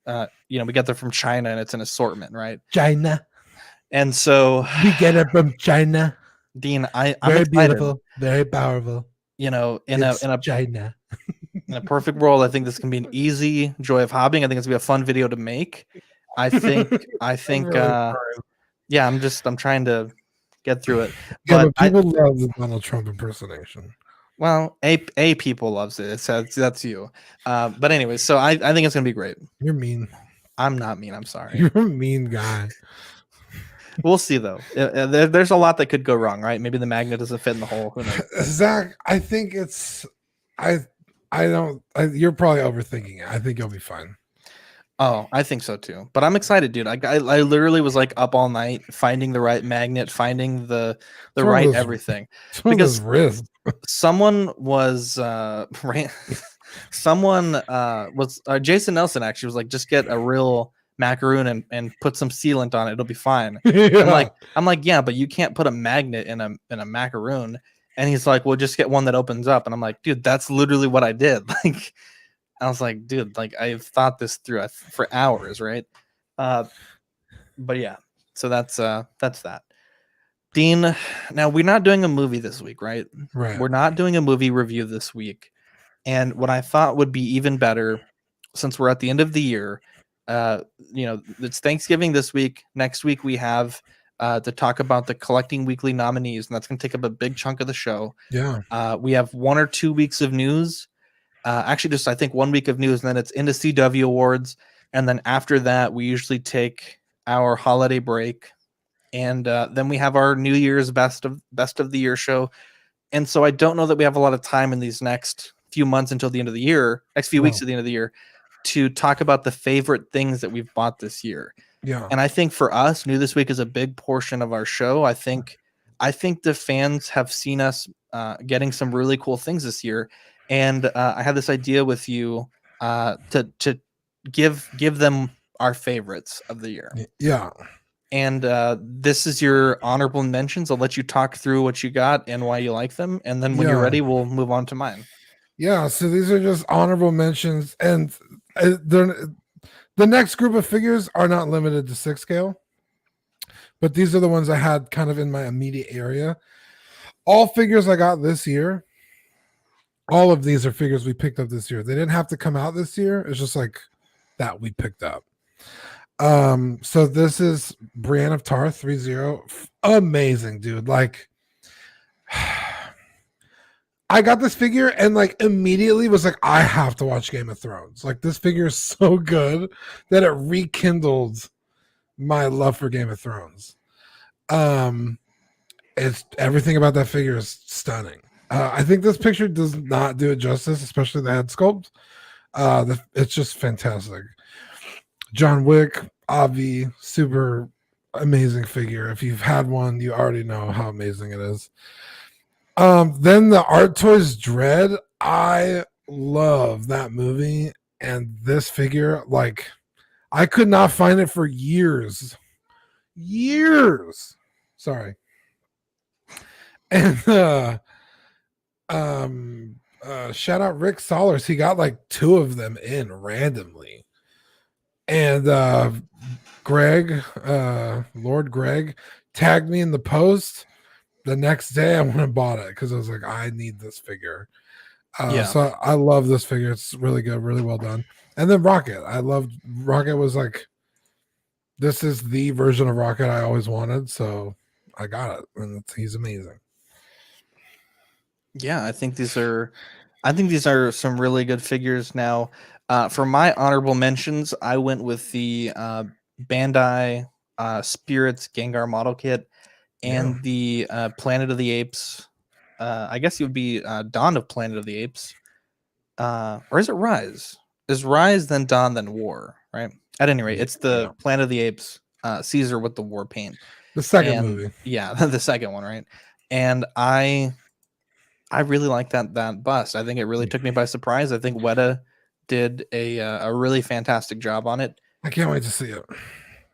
we get them from China and it's an assortment, right? China. And so we get it from China. Dean, I'm very excited. Beautiful, very powerful. In it's a China. In a perfect world, I think this can be an easy joy of hobbying. I think it's gonna be a fun video to make. I think really yeah, I'm trying to get through it. But people love the Donald Trump impersonation. Well, a people loves it. That's you. But anyway, so I think it's gonna be great. You're mean. I'm not mean. I'm sorry. You're a mean guy. We'll see though. There's a lot that could go wrong, right? Maybe the magnet doesn't fit in the hole. Who knows? Zach, I think it's you're probably overthinking it. I think you'll be fine. Oh, I think so too. But I'm excited, dude. I literally was like up all night finding the right magnet, finding the right everything. Because someone was Jason Nelson actually was like, just get a real macaroon and put some sealant on it. It'll be fine. Yeah. I'm like, yeah, but you can't put a magnet in a macaroon. And he's like, well, just get one that opens up. And I'm like, dude, that's literally what I did. Like, I was like, dude, like I've thought this through for hours, right? But yeah, so that's that. Dean, now we're not doing a movie this week, right? Right. We're not doing a movie review this week. And what I thought would be even better, since we're at the end of the year, it's Thanksgiving this week. Next week we have to talk about the Collecting Weekly nominees, and that's going to take up a big chunk of the show. Yeah. We have 1 or 2 weeks of news. Actually, just I think 1 week of news, and then it's into CW Awards, and then after that, we usually take our holiday break, and then we have our New Year's best of the year show. And so I don't know that we have a lot of time in these next few months until the end of the year, next few weeks at the end of the year, to talk about the favorite things that we've bought this year. Yeah. And I think for us, New This Week is a big portion of our show. I think the fans have seen us getting some really cool things this year. And I had this idea with you to give them our favorites of the year. Yeah. And this is your honorable mentions. I'll let you talk through what you got and why you like them. And then when you're ready, we'll move on to mine. Yeah. So these are just honorable mentions. And the next group of figures are not limited to 6 scale. But these are the ones I had kind of in my immediate area. All figures I got this year. All of these are figures we picked up this year. They didn't have to come out this year. It's just like that we picked up. So this is Brienne of Tarth 3-0. Amazing, dude. Like, I got this figure and like immediately was like, I have to watch Game of Thrones. Like, this figure is so good that it rekindled my love for Game of Thrones. It's everything about that figure is stunning. I think this picture does not do it justice, especially the head sculpt. It's just fantastic. John Wick, Avi, super amazing figure. If you've had one, you already know how amazing it is. Then the Hot Toys Dread. I love that movie, and this figure, like, I could not find it for years. Sorry. And shout out Rick Solers. He got like 2 of them in randomly. And Lord Greg tagged me in the post. The next day I went and bought it because I was like, I need this figure. So I love this figure. It's really good, really well done. And then Rocket. I loved Rocket. Was like, this is the version of Rocket I always wanted, so I got it, and he's amazing. Yeah, I think these are some really good figures. Now, for my honorable mentions, I went with the Bandai Spirits Gengar model kit and the Planet of the Apes. I guess it would be Dawn of Planet of the Apes. Or is it Rise? Is Rise then Dawn then War, right? At any rate, it's the Planet of the Apes, Caesar with the war paint. The second movie. Yeah, the second one, right? And I really like that bust. I think it really took me by surprise. I think Weta did a really fantastic job on it. I can't wait to see it.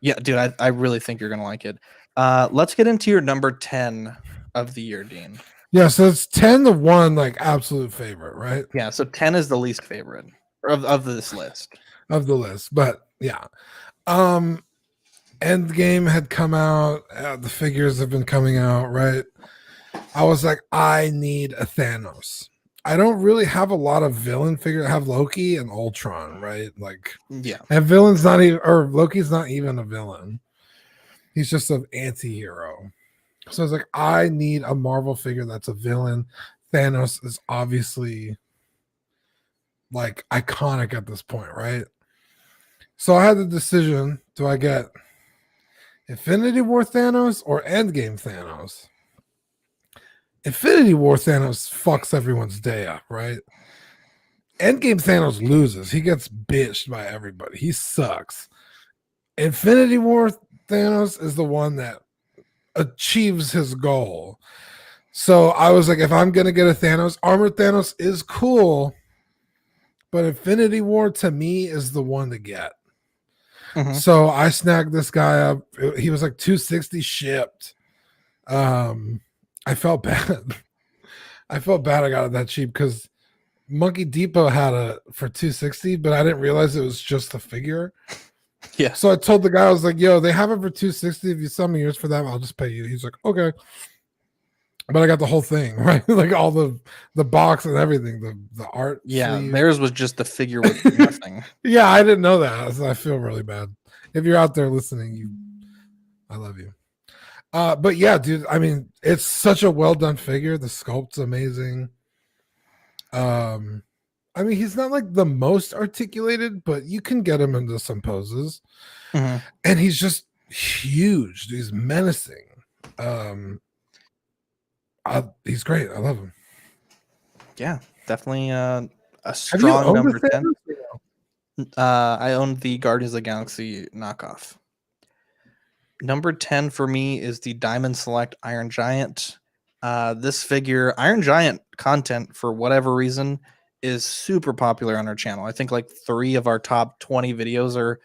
Yeah, dude, I really think you're gonna like it. Let's get into your number 10 of the year, Dean. Yeah, so it's 10 to 1, like absolute favorite, right? Yeah, so 10 is the least favorite of this list. Of the list. But yeah. Endgame had come out, the figures have been coming out, right? I was like, I need a Thanos. I don't really have a lot of villain figure. I have Loki and Ultron, right? Like, yeah, and villain's not even, or Loki's not even a villain. He's just an anti-hero. So I was like, I need a Marvel figure that's a villain. Thanos is obviously like iconic at this point, right? So I had the decision: do I get Infinity War Thanos or Endgame Thanos? Infinity War Thanos fucks everyone's day up, right? Endgame Thanos loses. He gets bitched by everybody. He sucks. Infinity War Thanos is the one that achieves his goal. So I was like, if I'm going to get a Thanos, Armored Thanos is cool, but Infinity War to me is the one to get. Mhm. So I snagged this guy up. He was like $260 shipped. I felt bad. I felt bad I got it that cheap because Monkey Depot had it for $260, but I didn't realize it was just the figure. Yeah. So I told the guy, I was like, yo, they have it for $260. If you sell me yours for that, I'll just pay you. He's like, okay. But I got the whole thing, right? Like all the box and everything, the art. Yeah, sleeve. theirs was just the figure with nothing. Yeah, I didn't know that. So I feel really bad. If you're out there listening, I love you. But yeah, dude, I mean, it's such a well done figure. The sculpt's amazing. I mean, he's not like the most articulated, but you can get him into some poses. Mhm. And he's just huge. He's menacing. He's great. I love him. Yeah, definitely a Have you strong owned number the 10. Thanos? I owned the Guardians of the Galaxy knockoff. Number 10 for me is the Diamond Select Iron Giant. This figure, Iron Giant content, for whatever reason, is super popular on our channel. I think like 3 of our top 20 videos are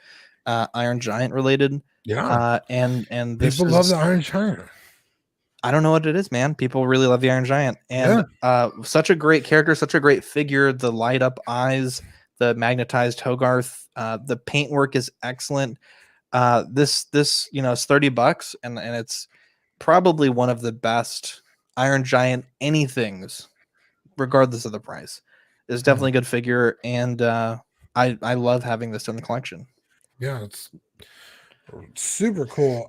Iron Giant related. Yeah. And this People love the Iron Giant. I don't know what it is, man. People really love the Iron Giant. And such a great character, such a great figure. The light up eyes, the magnetized Hogarth, the paintwork is excellent. This is $30 and it's probably one of the best Iron Giant anythings, regardless of the price. It's definitely a good figure, and I love having this in the collection. Yeah, it's super cool.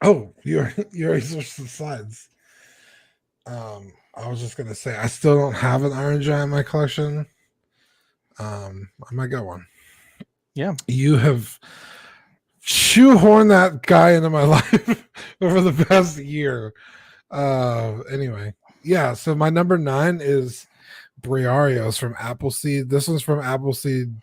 Oh, you already switched the slides. I was just gonna say I still don't have an Iron Giant in my collection. I might get one. Yeah, you have shoehorned that guy into my life over the past year. Anyway, yeah. So my number 9 is Briarios from Appleseed. This one's from Appleseed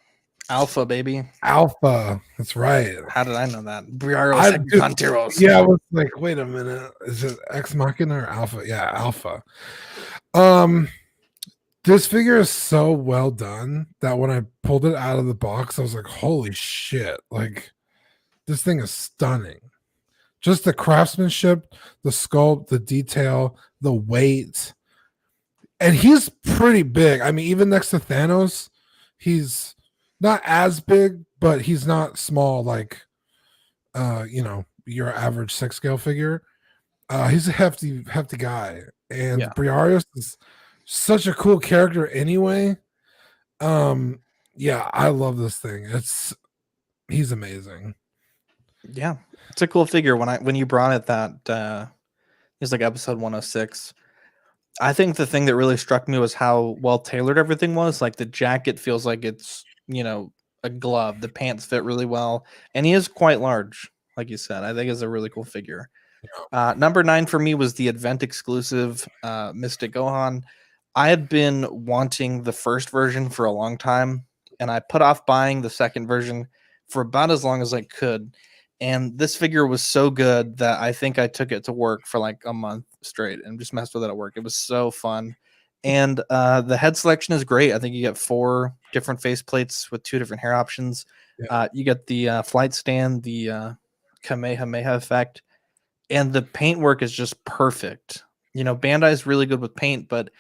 Alpha, baby. Alpha. That's right. How did I know that? Briarios Contiros. Yeah, I was like, wait a minute. Is it Ex Machina or Alpha? Yeah, Alpha. This figure is so well done that when I pulled it out of the box, I was like, holy shit. Like, this thing is stunning. Just the craftsmanship, the sculpt, the detail, the weight. And he's pretty big. I mean, even next to Thanos, he's not as big, but he's not small like your average 6 scale figure. He's a hefty guy. And Briarios is such a cool character anyway. Yeah, I love this thing. He's amazing. Yeah, it's a cool figure. When you brought it, that it was like episode 106. I think the thing that really struck me was how well tailored everything was. Like the jacket feels like it's a glove. The pants fit really well, and he is quite large, like you said. I think it's a really cool figure. Number 9 for me was the event exclusive Mystic Gohan. I had been wanting the first version for a long time, and I put off buying the second version for about as long as I could. And this figure was so good that I think I took it to work for like a month straight and just messed with it at work. It was so fun. And the head selection is great. I think you get 4 different face plates with 2 different hair options. You get the flight stand, the Kamehameha effect, and the paint work is just perfect. You know, Bandai is really good with paint, but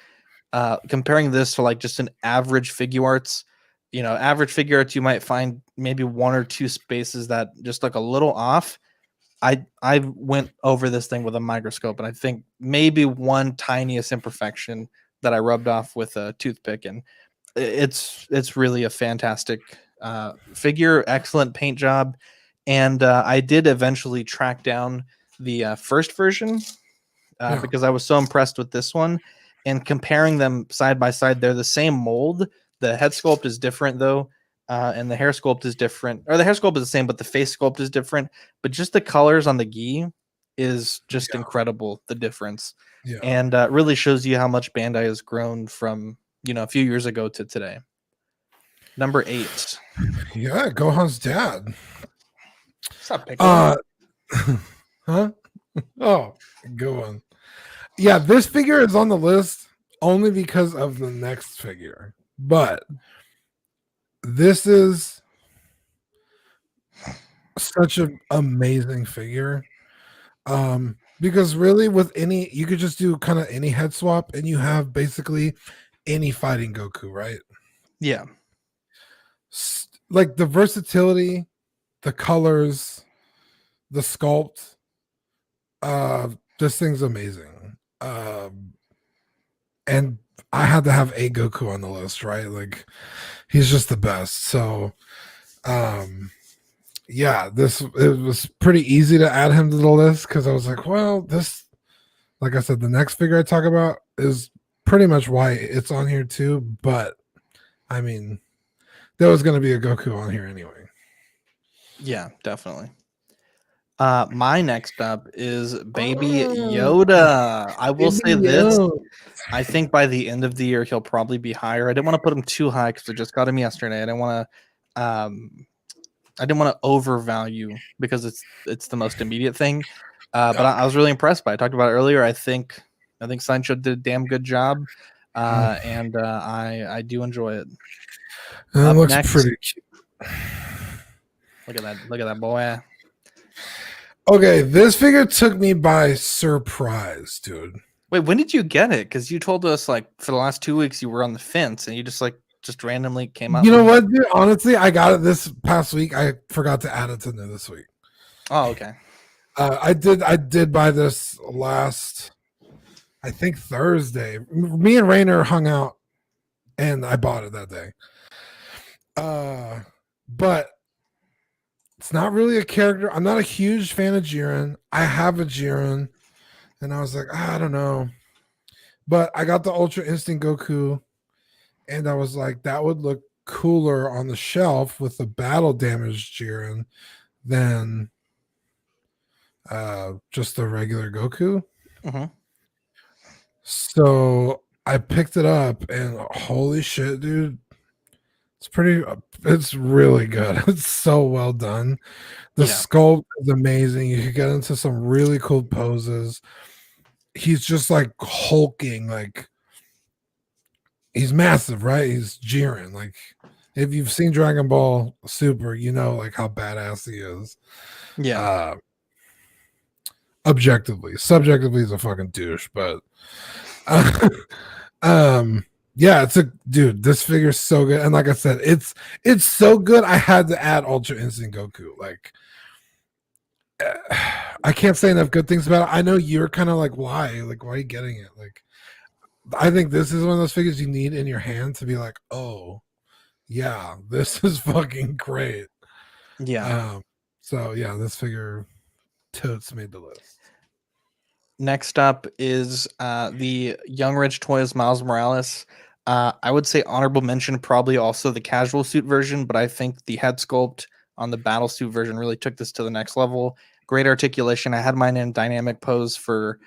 comparing this to like just an average figure arts, you know, average figure arts, you might find maybe 1 or 2 spaces that just look a little off. I went over this thing with a microscope, and I think maybe one tiniest imperfection that I rubbed off with a toothpick, and it's really a fantastic figure, excellent paint job, and I did eventually track down the first version because I was so impressed with this one, and comparing them side by side, they're the same mold. The head sculpt is different though. And the hair sculpt is different, or the hair sculpt is the same, but the face sculpt is different. But just the colors on the gi is just incredible, the difference. And really shows you how much Bandai has grown from, you know, a few years ago to today. Number 8. Yeah, Gohan's dad. Stop picking. Huh? Oh, good one. Yeah, this figure is on the list only because of the next figure, but this is such an amazing figure. Because really with any, you could just do kind of any head swap and you have basically any fighting Goku, right? Yeah. Like the versatility, the colors, the sculpt, this thing's amazing. And I had to have a Goku on the list, right? Like he's just the best. So yeah, it was pretty easy to add him to the list because I was like, well, this, like I said, the next figure I talk about is pretty much why it's on here too. But I mean, there was going to be a Goku on here anyway. Yeah, definitely. My next up is Baby Yoda. I will say this. I think by the end of the year, he'll probably be higher. I didn't want to put him too high because I just got him yesterday. I didn't want to overvalue because it's the most immediate thing. But I was really impressed by it. I talked about it earlier. I think Sancho did a damn good job. And I do enjoy it. That looks pretty cute. Look at that boy. Okay, this figure took me by surprise, dude. Wait, when did you get it? Because you told us like for the last 2 weeks you were on the fence and you just randomly came up. You know what, dude? Honestly, I got it this past week. I forgot to add it to this week. Oh, okay. I did buy this last, I think Thursday. Me and Rainer hung out and I bought it that day. But it's not really a character. I'm not a huge fan of Jiren. I have a Jiren, and I was like, I don't know. But I got the Ultra Instinct Goku, and I was like, that would look cooler on the shelf with the battle damaged Jiren than just the regular Goku. Mm-hmm. So I picked it up, and holy shit, dude. It's really good. It's so well done. The sculpt is amazing. You could get into some really cool poses. He's just like hulking, like he's massive, right? He's Jiren. Like if you've seen Dragon Ball Super, you know like how badass he is. Yeah. Objectively. Subjectively, he's a fucking douche, but yeah, this figure's so good. And like I said, it's so good. I had to add Ultra Instinct Goku. Like, I can't say enough good things about it. I know you're kind of like, why? Like, why are you getting it? Like, I think this is one of those figures you need in your hand to be like, oh, yeah, this is fucking great. Yeah. So yeah, this figure totes made the list. Next up is the Young Rich Toys Miles Morales. I would say honorable mention, probably also the casual suit version, but I think the head sculpt on the battle suit version really took this to the next level. Great articulation. I had mine in dynamic pose for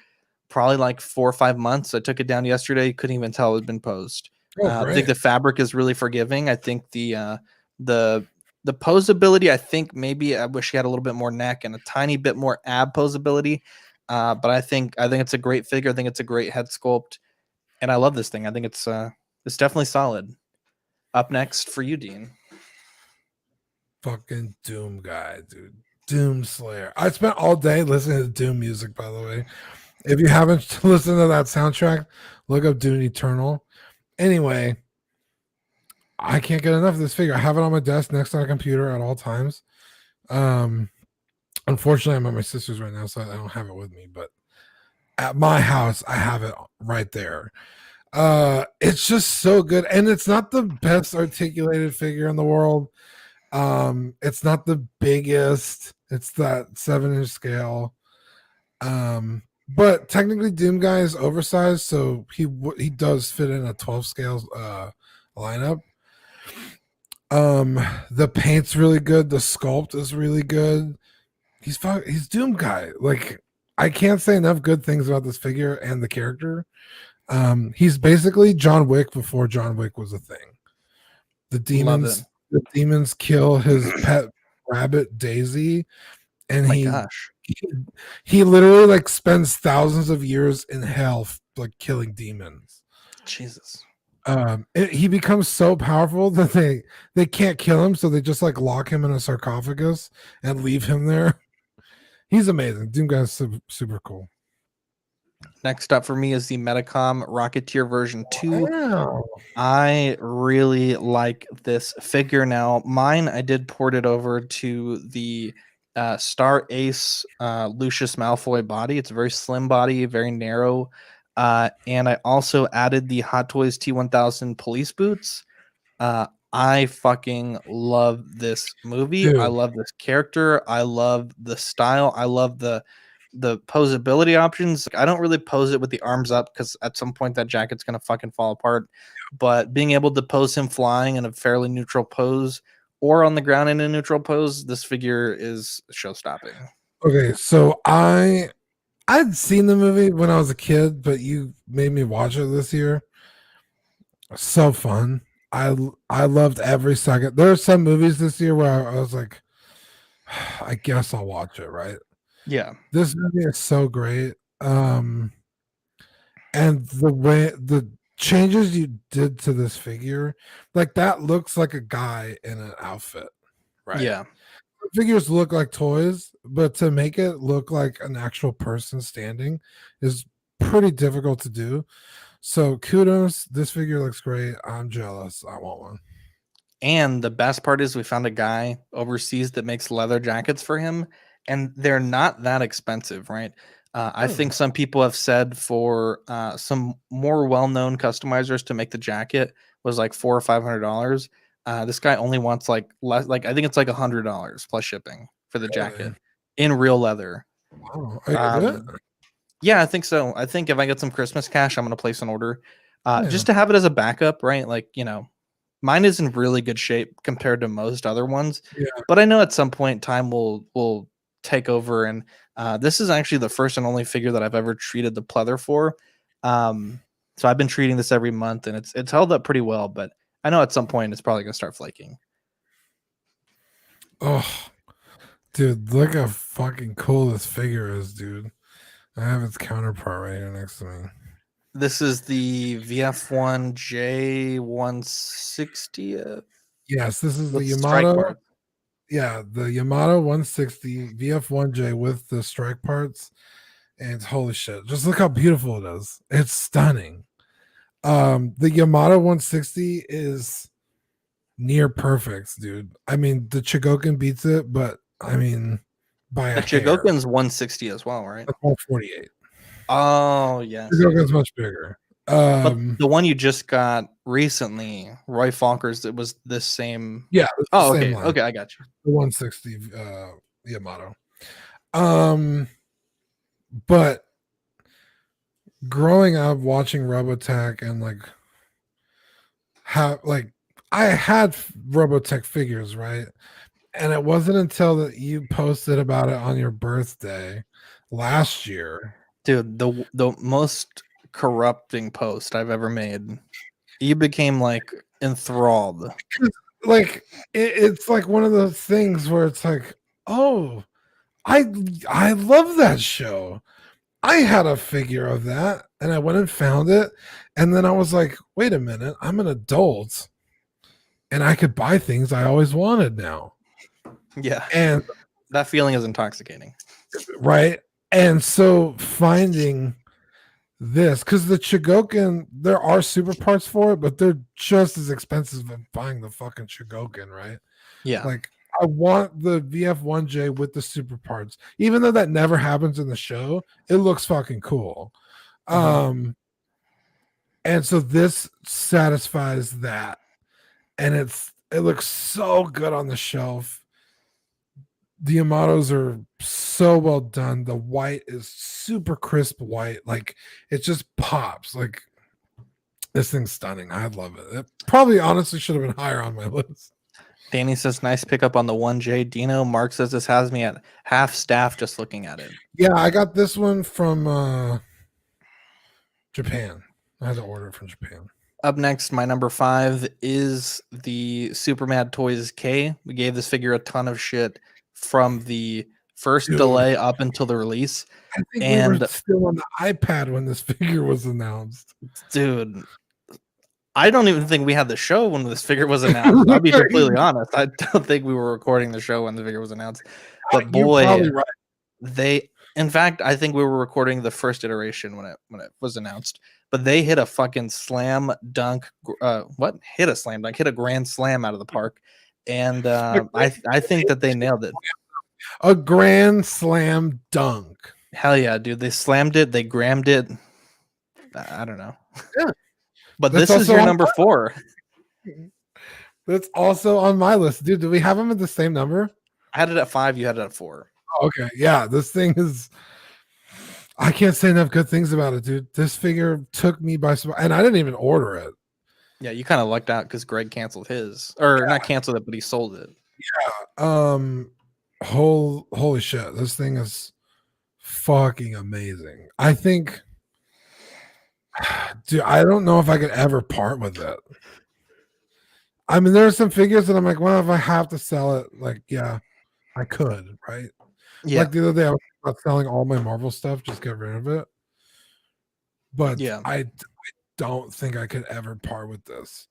probably like 4 or 5 months. I took it down yesterday. Couldn't even tell it had been posed. I think the fabric is really forgiving. I think the posability, I think maybe I wish he had a little bit more neck and a tiny bit more ab posability. But I think it's a great figure. I think it's a great head sculpt. And I love this thing. I think it's definitely solid. Up next for you, Dean. Fucking Doom guy, dude. Doom Slayer. I spent all day listening to Doom music, by the way. If you haven't listened to that soundtrack, look up Doom Eternal. Anyway, I can't get enough of this figure. I have it on my desk next to my computer at all times. Unfortunately, I'm at my sister's right now, so I don't have it with me. But at my house, I have it right there. It's just so good, and it's not the best articulated figure in the world. It's not the biggest. It's that 7-inch scale. But technically, Doom guy is oversized, so he does fit in a 12 scale lineup. The paint's really good. The sculpt is really good. He's Doom guy. Like, I can't say enough good things about this figure and the character. He's basically John Wick before John Wick was a thing. The demons kill his pet rabbit Daisy, and he literally like spends thousands of years in hell like killing demons. Jesus. He becomes so powerful that they can't kill him, so they just like lock him in a sarcophagus and leave him there. He's amazing. Doom guy's super cool. Next up for me is the Metacom Rocketeer version 2. Wow. I really like this figure now. Mine, I did port it over to the Star Ace Lucius Malfoy body. It's a very slim body, very narrow. And I also added the Hot Toys T1000 police boots. I fucking love this movie. Dude. I love this character. I love the style. I love the posability options. I don't really pose it with the arms up because at some point that jacket's gonna fucking fall apart. But being able to pose him flying in a fairly neutral pose or on the ground in a neutral pose, this figure is show-stopping. Okay, so I'd seen the movie when I was a kid, but you made me watch it this year. So fun. I loved every second. There are some movies this year where I was like, I guess I'll watch it, right? Yeah. This movie is so great. And the way the changes you did to this figure, like that looks like a guy in an outfit, right? Yeah. Figures look like toys, but to make it look like an actual person standing is pretty difficult to do. So kudos. This figure looks great. I'm jealous. I want one. And the best part is we found a guy overseas that makes leather jackets for him, and they're not that expensive, right? I think some people have said for some more well-known customizers to make the jacket was like $400 or $500. This guy only wants like less, like I think it's like $100 plus shipping for the jacket in real leather. Wow. Are you good? Yeah, I think so. I think if I get some Christmas cash, I'm gonna place an order just to have it as a backup, right? Like, you know, mine is in really good shape compared to most other ones. Yeah. But I know at some point time will take over, and this is actually the first and only figure that I've ever treated the pleather for. So I've been treating this every month, and it's held up pretty well. But I know at some point it's probably gonna start flaking. Oh, dude, look how fucking cool this figure is, dude. I have its counterpart right here next to me. This is the VF1J160. Yes, this is the Yamato. Yeah, the Yamato 160 VF1J with the strike parts. And holy shit, just look how beautiful it is. It's stunning. The Yamato 160 is near perfect, dude. I mean, the Chigoken beats it, but I mean, by the Chigoken's 160 as well, right? 148. Oh, yeah. Chigoken's much bigger. But the one you just got recently, Roy Falkers, it was this same. Yeah. Oh, okay. Okay, I got you. The 160 Yamato. But growing up watching Robotech and I had Robotech figures, right? And it wasn't until that you posted about it on your birthday last year. Dude, the most corrupting post I've ever made. You became like enthralled. Like it's like one of those things where it's like, oh, I love that show. I had a figure of that, and I went and found it, and then I was like, wait a minute, I'm an adult, and I could buy things I always wanted now. Yeah. And that feeling is intoxicating. Right. And so finding this, because the Chigokin, there are super parts for it, but they're just as expensive as buying the fucking Chigokin, right? Yeah. Like, I want the VF1J with the super parts. Even though that never happens in the show, it looks fucking cool. And so this satisfies that. And it looks so good on the shelf. The Amatos are so well done. The white is super crisp white. Like, it just pops. Like, this thing's stunning. I love it. It probably honestly should have been higher on my list. Danny says, nice pickup on the 1J. Dino, Mark says this has me at half staff just looking at it. Yeah, I got this one from Japan. I had to order it from Japan. Up next, my number 5 is the Super Mad Toys K. We gave this figure a ton of shit from the first delay up until the release. I think we were still on the iPad when this figure was announced. Dude, I don't even think we had the show when this figure was announced. I'll be completely honest. I don't think we were recording the show when the figure was announced. But boy, right. In fact, I think we were recording the first iteration when it was announced. But they hit a fucking slam dunk. Hit a slam dunk? Hit a grand slam out of the park. And I think that they nailed it. A grand slam dunk. Hell yeah, dude. They slammed it. They grammed it. I don't know. Yeah. But this is your number 4. That's also on my list. Dude, do we have them at the same number? I had it at 5. You had it at 4. Okay. Yeah, this thing is... I can't say enough good things about it, dude. This figure took me by surprise, and I didn't even order it. Yeah, you kind of lucked out because Greg canceled his, or not canceled it, but he sold it. Yeah. Holy shit, this thing is fucking amazing. I think, dude, I don't know if I could ever part with it. I mean, there are some figures that I'm like, well, if I have to sell it, like, yeah, I could, right? Yeah. Like the other day, I was about selling all my Marvel stuff, just get rid of it. But yeah, I don't think I could ever part with this.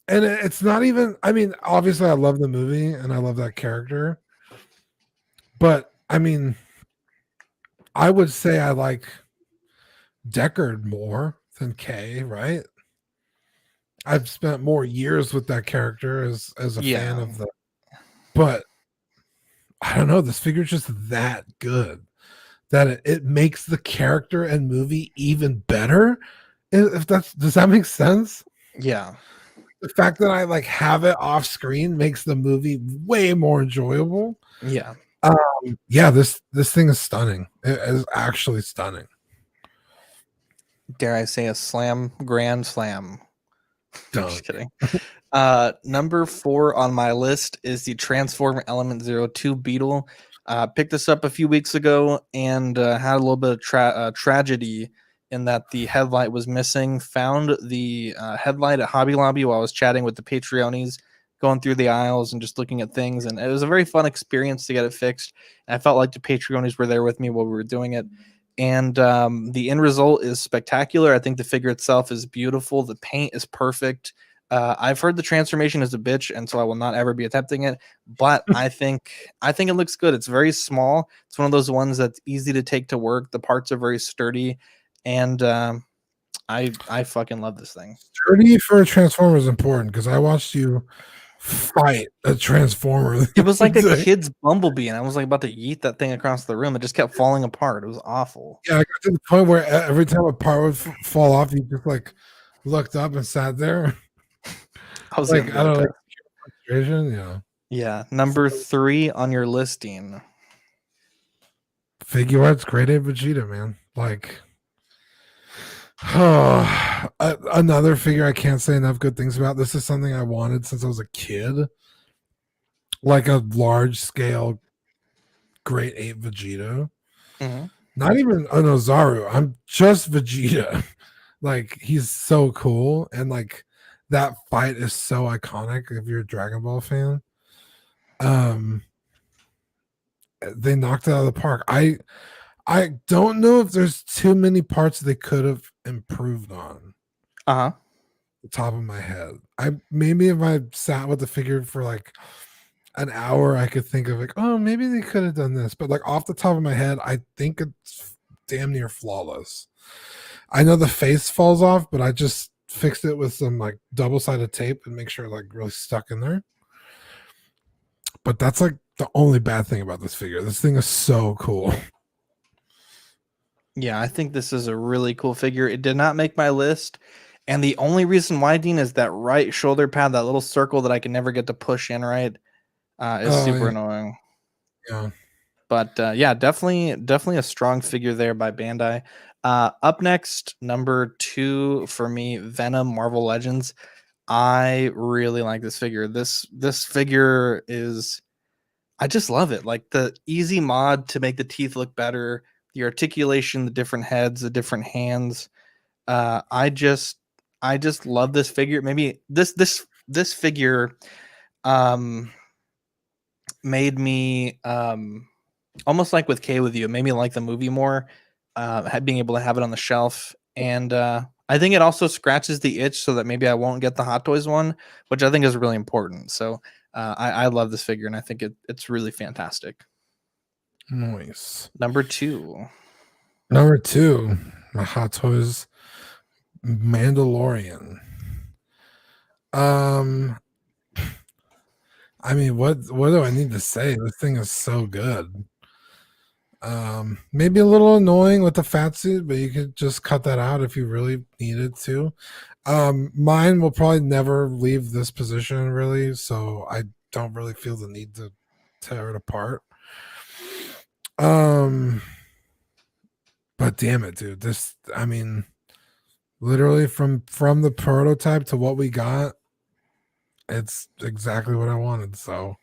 And it's not even, I mean, obviously I love the movie and I love that character. But I mean, I would say I like Deckard more than K, right? I've spent more years with that character as a fan of the, but I don't know, this figure's just that good that it makes the character and movie even better. Does that make sense? Yeah. The fact that I like have it off screen makes the movie way more enjoyable. Yeah. Yeah, this thing is stunning. It is actually stunning. Dare I say a grand slam. Just kidding. Number 4 on my list is the Transformer Element 02 Beetle. Picked this up a few weeks ago and had a little bit of tragedy in that the headlight was missing. Found the headlight at Hobby Lobby while I was chatting with the Patreonies, going through the aisles and just looking at things. And it was a very fun experience to get it fixed. And I felt like the Patreonies were there with me while we were doing it. And the end result is spectacular. I think the figure itself is beautiful. The paint is perfect. I've heard the transformation is a bitch, and so I will not ever be attempting it. But I think it looks good. It's very small. It's one of those ones that's easy to take to work. The parts are very sturdy, and I fucking love this thing. Sturdy for a Transformer is important because I watched you fight a Transformer. It was like a kid's Bumblebee, and I was like about to yeet that thing across the room. It just kept falling apart. It was awful. Yeah, I got to the point where every time a part would fall off, you just like looked up and sat there. I was like, I don't know, frustration. Yeah. Number 3 on your listing. Figure arts, grade A Vegeta, man. Like, another figure I can't say enough good things about. This is something I wanted since I was a kid. Like a large scale grade 8 Vegeta. Mm-hmm. Not even an Ozaru. I'm just Vegeta. Like, he's so cool. And like, that fight is so iconic if you're a Dragon Ball fan. They knocked it out of the park. I I don't know if there's too many parts they could have improved on. Uh-huh. The top of my head. Maybe if I sat with the figure for like an hour, I could think of like, oh, maybe they could have done this. But like off the top of my head, I think it's damn near flawless. I know the face falls off, but I just fixed it with some like double-sided tape and make sure it like really stuck in there. But that's like the only bad thing about this figure. This thing is so cool. Yeah, I think this is a really cool figure. It did not make my list. And the only reason why, Dean, is that right shoulder pad, that little circle that I can never get to push in right, is super annoying. Yeah. But yeah, definitely a strong figure there by Bandai. Up next, number 2 for me, Venom Marvel Legends. I really like this figure. This figure is, I just love it. Like the easy mod to make the teeth look better, the articulation, the different heads, the different hands. I just love this figure. Maybe this figure made me almost like with K with you, it made me like the movie more, being able to have it on the shelf. And I think it also scratches the itch so that maybe I won't get the Hot Toys one, which I think is really important. So I love this figure, and I think it's really fantastic. Nice. Number 2, my Hot Toys Mandalorian. I mean, what do I need to say? This thing is so good. Maybe a little annoying with the fat suit, but you could just cut that out if you really needed to. Mine will probably never leave this position really, so I don't really feel the need to tear it apart. But damn it, dude, this, I mean, literally from the prototype to what we got, it's exactly what I wanted. So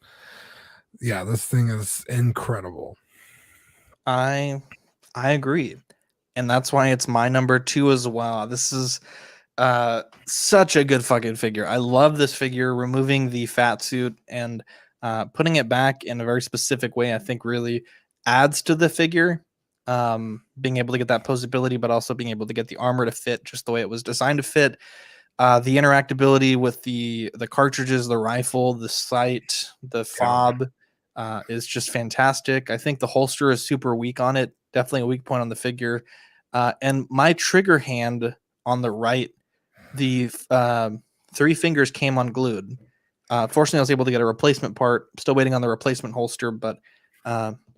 yeah, this thing is incredible. I agree, and that's why it's my number 2 as well. This is such a good fucking figure. I love this figure. Removing the fat suit and putting it back in a very specific way, I think really adds to the figure. Being able to get that posability, but also being able to get the armor to fit just the way it was designed to fit. The interactability with the cartridges, the rifle, the sight, the fob is just fantastic. I think the holster is super weak on it. Definitely a weak point on the figure. And my trigger hand on the right, the 3 fingers came unglued. Fortunately, I was able to get a replacement part. Still waiting on the replacement holster, but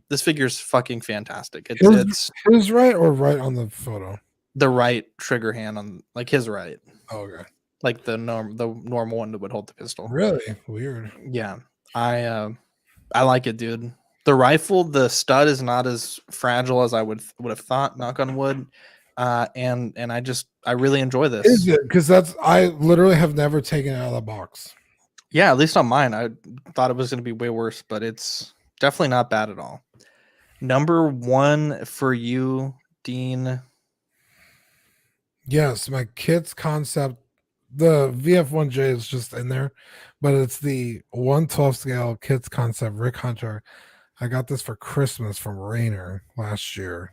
this figure is fucking fantastic. It's his right or right on the photo? The right trigger hand on, like, his right. Oh, okay. Like the normal one that would hold the pistol. Really weird. Yeah, I like it, dude. The rifle, the stud is not as fragile as I would have thought. Knock on wood. And I really enjoy this. Is it? Because I literally have never taken it out of the box. Yeah, at least on mine. I thought it was going to be way worse, but it's definitely not bad at all. Number 1 for you, Dean. Yes, my kit's concept. The VF1J is just in there, but it's the 1/12 scale kit's concept Rick Hunter. I got this for Christmas from Rainer last year.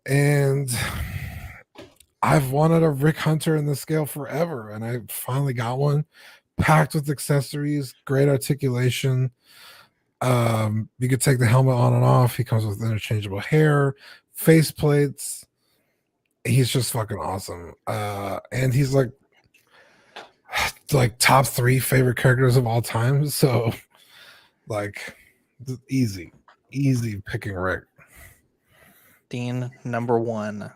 And I've wanted a Rick Hunter in the scale forever, and I finally got one, packed with accessories, great articulation. You could take the helmet on and off. He comes with interchangeable hair, face plates. He's just fucking awesome. And he's like top 3 favorite characters of all time. So like easy picking Rick. Dean, number 1.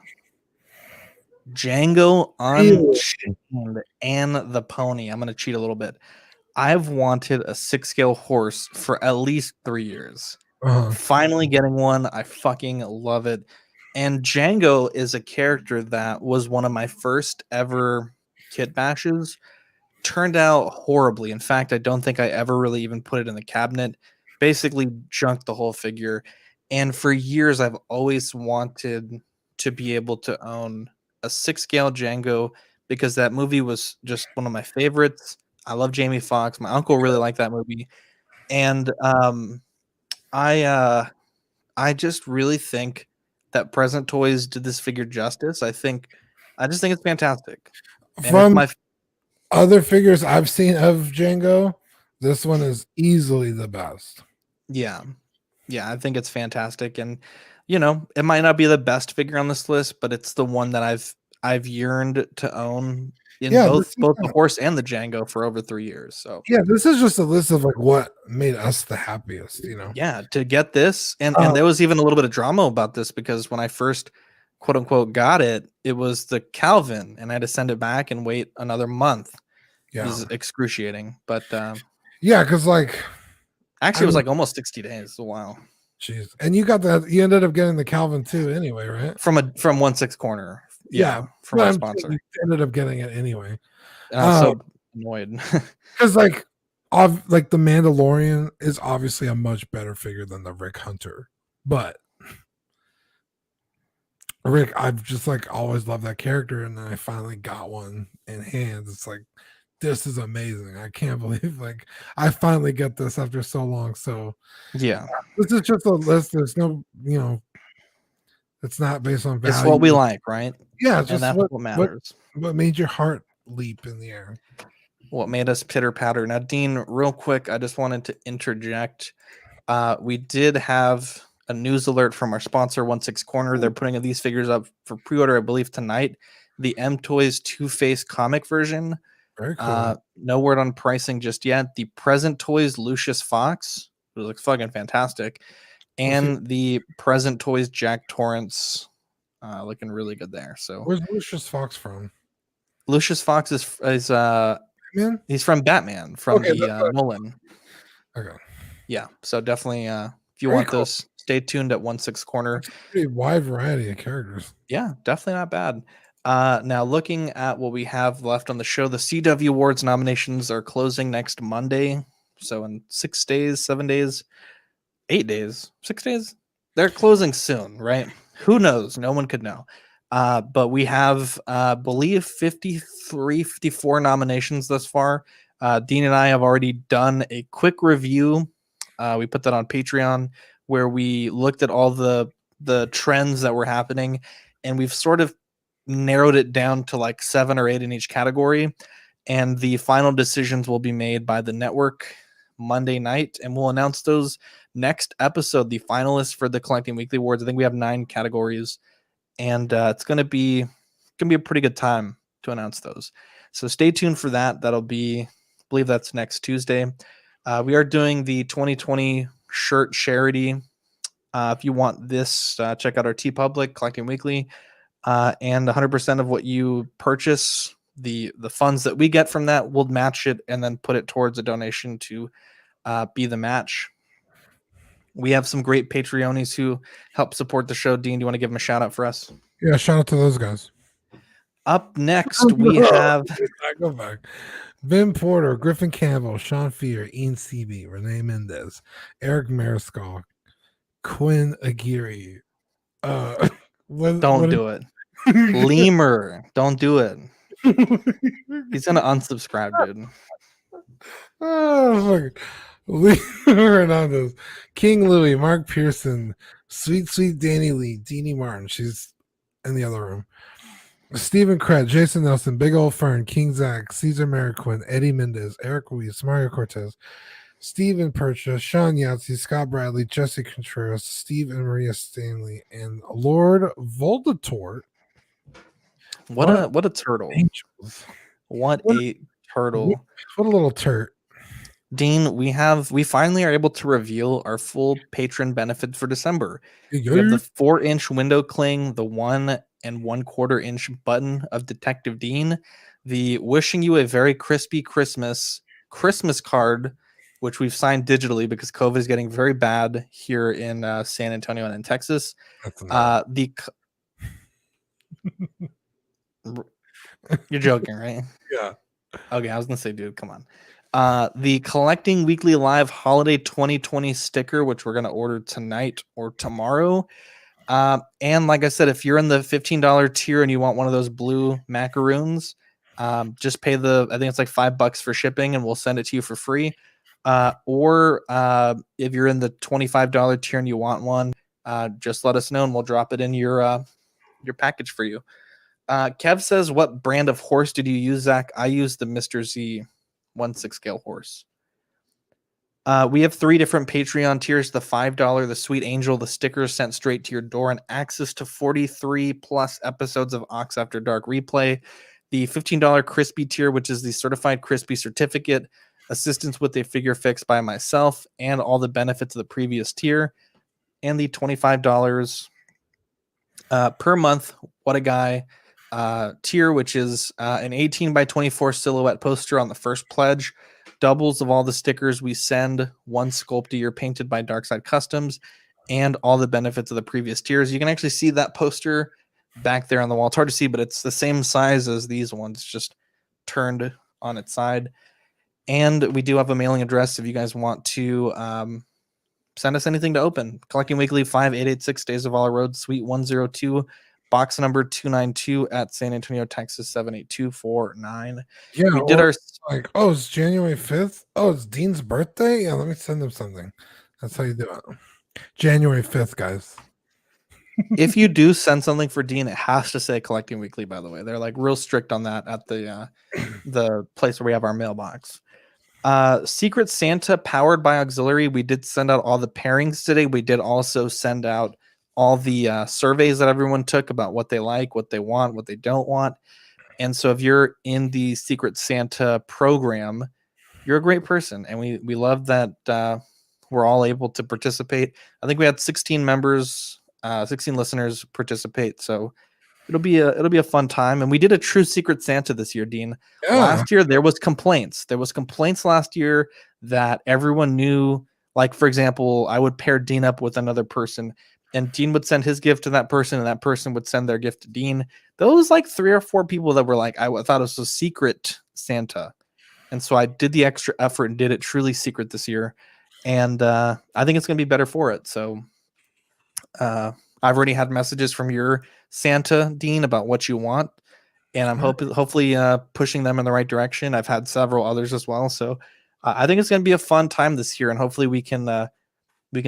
Django Unchained and the Pony. I'm going to cheat a little bit. I've wanted a 6-scale horse for at least 3 years. Finally getting one. I fucking love it. And Django is a character that was one of my first ever kit bashes. Turned out horribly. In fact, I don't think I ever really even put it in the cabinet. Basically junked the whole figure. And for years, I've always wanted to be able to own a 6-scale Django because that movie was just one of my favorites. I love Jamie Foxx. My uncle really liked that movie. And I I just really think that Present Toys did this figure justice. I just think it's fantastic. And From it's other figures I've seen of Django, this one is easily the best. Yeah, I think it's fantastic, and it might not be the best figure on this list, but it's the one that I've yearned to own in both the horse and the Django for over 3 years. So yeah, this is just a list of like what made us the happiest, Yeah, to get this, and there was even a little bit of drama about this because when I first quote unquote got it, it was the Calvin, and I had to send it back and wait another month. Yeah, it was excruciating, but yeah, because like actually it was like almost 60 days. A while. Jeez, and you ended up getting the Calvin too, anyway, right? From 1/6 corner. Yeah, from our sponsor. You ended up getting it anyway. And I was so annoyed because like the Mandalorian is obviously a much better figure than the Rick Hunter, but Rick, I've just like always loved that character, and then I finally got one in hands. It's like, this is amazing. I can't believe like I finally get this after so long. So yeah, this is just a list. There's no, it's not based on value. It's what we like, right? Yeah, it's and just that's what matters. What made your heart leap in the air? What made us pitter patter? Now, Dean, real quick, I just wanted to interject. We did have a news alert from our sponsor, 1/6 Corner. They're putting these figures up for pre-order, I believe, tonight. The M Toys Two-Face comic version. Very cool. No word on pricing just yet. The Present Toys Lucius Fox, who looks fucking fantastic, and the Present Toys Jack Torrance, looking really good there. So, where's Lucius Fox from? Lucius Fox is Batman? He's from Batman, from the Nolan. Okay. Yeah, so definitely, if you want those, stay tuned at 1/6 Corner. Pretty wide variety of characters. Yeah, definitely not bad. Now, looking at what we have left on the show, the CW Awards nominations are closing next Monday. So in 6 days, 7 days, 8 days, 6 days, they're closing soon, right? Who knows? No one could know. But we have, believe 53, 54 nominations thus far. Dean and I have already done a quick review. We put that on Patreon where we looked at all the trends that were happening, and we've sort of narrowed it down to like 7 or 8 in each category. And the final decisions will be made by the network Monday night, and we'll announce those next episode, the finalists for the Collecting Weekly Awards. I think we have 9 categories, and it's gonna be a pretty good time to announce those. So stay tuned for that. That'll be, I believe that's next Tuesday. We are doing the 2020 shirt charity. If you want this, check out our TeePublic, Collecting Weekly, and 100% of what you purchase, the funds that we get from that, we'll match it and then put it towards a donation to be the match. We have some great Patreonies who help support the show. Dean, do you want to give them a shout out for us? Yeah, shout out to those guys. Up next, we have go back. Vin Porter, Griffin Campbell, Sean Fear, Ian Seaby, Renee Mendez, Eric Mariscal, Quinn Aguirre. Don't do it. Lemur, don't do it. He's gonna unsubscribe, dude. Oh, Lee Hernandez, King Louie, Mark Pearson, Sweet Danny Lee, Deanie Martin. She's in the other room. Stephen Craig, Jason Nelson, Big Old Fern, King Zach, Caesar Mariquin, Eddie Mendez, Eric Weiss, Mario Cortez, Stephen Percha, Sean Yahtzee, Scott Bradley, Jesse Contreras, Steve and Maria Stanley, and Lord Voldemort. What a turtle. Angels. What a turtle. What a little turd. Dean, we finally are able to reveal our full patron benefits for December. We have the 4-inch window cling, the 1 1/4 inch button of Detective Dean, the wishing you a very crispy Christmas card, which we've signed digitally because COVID is getting very bad here in San Antonio and in Texas. You're joking, right? Yeah. Okay, I was gonna say, dude, come on. The Collecting Weekly Live Holiday 2020 sticker, which we're gonna order tonight or tomorrow. And like I said, if you're in the $15 tier and you want one of those blue macaroons, just pay I think it's like $5 for shipping, and we'll send it to you for free. Or if you're in the $25 tier and you want one, just let us know and we'll drop it in your package for you. Kev says, what brand of horse did you use, Zach? I used the Mr. Z 1/6 scale horse. We have 3 different Patreon tiers: the $5, the Sweet Angel, the stickers sent straight to your door, and access to 43 plus episodes of Ox After Dark replay. The $15 Crispy tier, which is the certified Crispy certificate, assistance with a figure fix by myself, and all the benefits of the previous tier. And the $25 per month, What a Guy tier, which is an 18 by 24 silhouette poster on the first pledge, doubles of all the stickers we send, 1 sculpt a year painted by Darkside Customs, and all the benefits of the previous tiers. You can actually see that poster back there on the wall. It's hard to see, but it's the same size as these ones, just turned on its side. And we do have a mailing address if you guys want to send us anything to open. Collecting Weekly, 5886 Dezavala Road, Suite 102, box number 292 at San Antonio, Texas 78249. Yeah, we did our like, oh, it's January 5th. Oh, it's Dean's birthday. Yeah, let me send him something. That's how you do it. January 5th, guys. If you do send something for Dean, it has to say Collecting Weekly, by the way. They're like real strict on that at the place where we have our mailbox. Secret Santa powered by Auxiliary. We did send out all the pairings today. We did also send out all the surveys that everyone took about what they like, what they want, what they don't want. And so if you're in the Secret Santa program, you're a great person. And we love that we're all able to participate. I think we had 16 members, 16 listeners participate. So it'll be a fun time. And we did a true Secret Santa this year, Dean. Yeah. Last year there was complaints. There was complaints last year that everyone knew, like, for example, I would pair Dean up with another person and Dean would send his gift to that person and that person would send their gift to Dean. Those like 3 or 4 people that were like, I thought it was a Secret Santa. And so I did the extra effort and did it truly secret this year. And I think it's going to be better for it. So I've already had messages from your Santa, Dean, about what you want. And I'm hopefully pushing them in the right direction. I've had several others as well. So I think it's going to be a fun time this year. And hopefully we can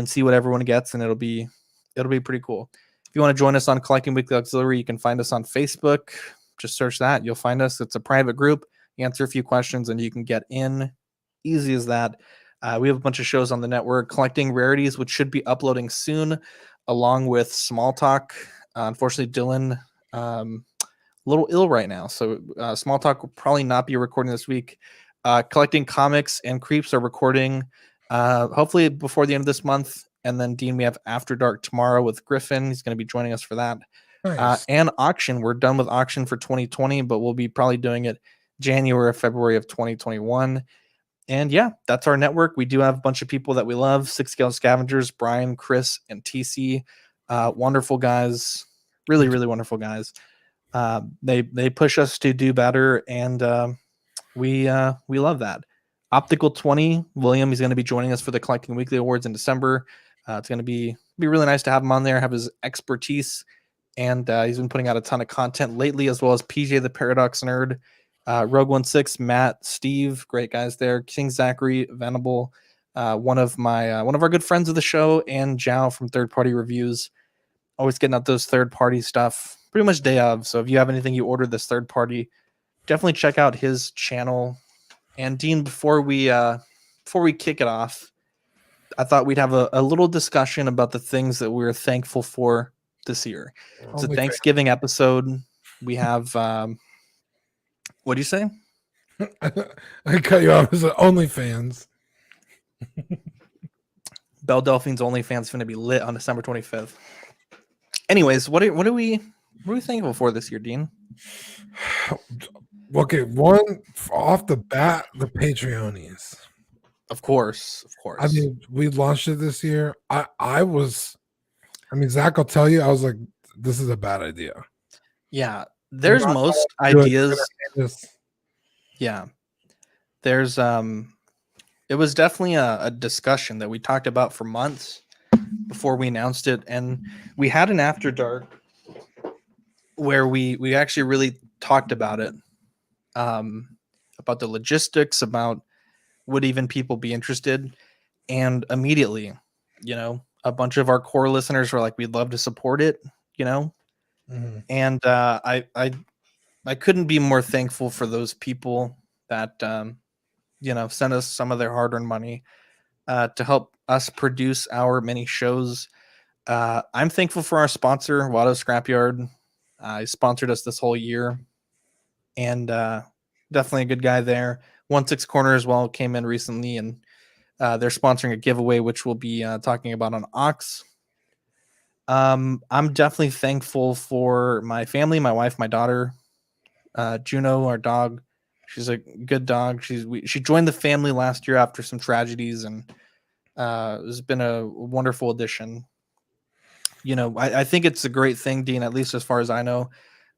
see what everyone gets and it'll be pretty cool. If you want to join us on Collecting Weekly Auxiliary, you can find us on Facebook. Just search that. You'll find us. It's a private group. You answer a few questions and you can get in. Easy as that. We have a bunch of shows on the network. Collecting Rarities, which should be uploading soon, along with Small Talk. Unfortunately, Dylan a little ill right now. So Small Talk will probably not be recording this week. Collecting Comics and Creeps are recording hopefully before the end of this month. And then, Dean, we have After Dark tomorrow with Griffin. He's going to be joining us for that. Nice. And Auction. We're done with Auction for 2020, but we'll be probably doing it January or February of 2021. And yeah, that's our network. We do have a bunch of people that we love. 6 Scale Scavengers, Brian, Chris, and TC. Wonderful guys. Really, really wonderful guys. They push us to do better, and we love that. Optical 20, William, he's going to be joining us for the Collecting Weekly Awards in December. It's going to be really nice to have him on there, have his expertise, and he's been putting out a ton of content lately, as well as PJ the Paradox Nerd, Rogue 16, Matt, Steve, great guys there, King Zachary, Venable, one of our good friends of the show, and Zhao from Third Party Reviews, always getting out those third party stuff pretty much day of. So if you have anything you ordered this third party, definitely check out his channel. And Dean, before we kick it off, I thought we'd have a little discussion about the things that we're thankful for this year. It's a Thanksgiving episode. We have what do you say? I cut you off. It's OnlyFans. Belle Delphine's OnlyFans is going to be lit on December 25th. Anyways, what are we thankful for this year, Dean? Okay, one off the bat, the Patreonies. Of course. I mean, we launched it this year. I mean, Zach will tell you, I was like, this is a bad idea. Yeah, there's most ideas. Yeah, there's it was definitely a discussion that we talked about for months before we announced it, and we had an After Dark where we actually really talked about it, about the logistics, about would even people be interested, and immediately, a bunch of our core listeners were like, we'd love to support it, you know? Mhm. And I couldn't be more thankful for those people that, you know, sent us some of their hard-earned money to help us produce our many shows. I'm thankful for our sponsor, Watto Scrapyard. He sponsored us this whole year, and definitely a good guy there. 16 Corner as well came in recently, and they're sponsoring a giveaway, which we'll be talking about on Ox. I'm definitely thankful for my family, my wife, my daughter, Juno, our dog. She's a good dog. She joined the family last year after some tragedies, and it's been a wonderful addition. You know, I think it's a great thing, Dean, at least as far as I know.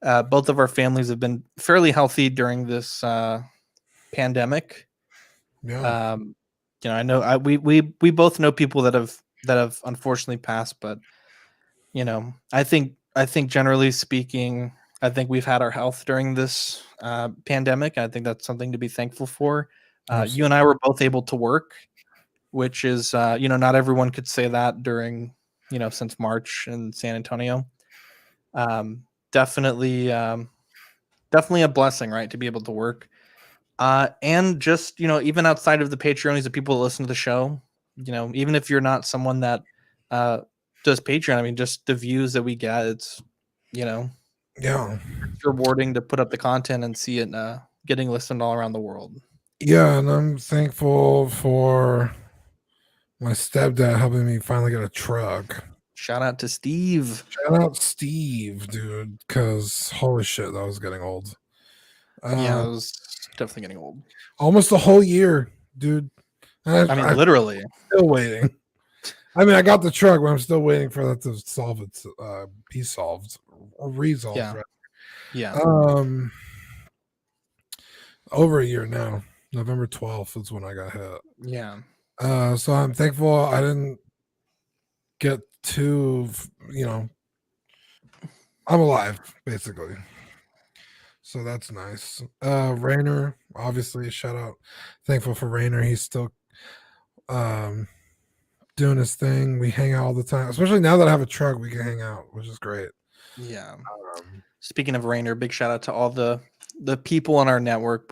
Both of our families have been fairly healthy during this pandemic. Yeah. You know, I know we both know people that have unfortunately passed, but you know, I think generally speaking, I think we've had our health during this pandemic. I think that's something to be thankful for. You and I were both able to work, which is you know, not everyone could say that during, you know, since March in San Antonio. Definitely a blessing, right, to be able to work. And just, you know, even outside of the Patreonies, the people that listen to the show, you know, even if you're not someone that does Patreon, I mean, just the views that we get, it's, you know, Yeah. it's rewarding to put up the content and see it getting listened all around the world. Yeah, and I'm thankful for my stepdad helping me finally get a truck. Shout out to Steve. Shout out Steve, dude, because holy shit, that was getting old. Yeah, it was definitely getting old. Almost a whole year, dude. I mean, literally. I'm still waiting. I mean, I got the truck, but I'm still waiting for that to solve it. Be solved or resolved. Yeah. Right? Yeah. Over a year now. November 12th is when I got hit. Yeah. So I'm thankful I didn't get too, you know, I'm alive, basically. So that's nice. Rainer, obviously, shout out. Thankful for Rainer. He's still doing his thing. We hang out all the time, especially now that I have a truck, we can hang out, which is great. Yeah. Speaking of Rainer, big shout out to all the people on our network.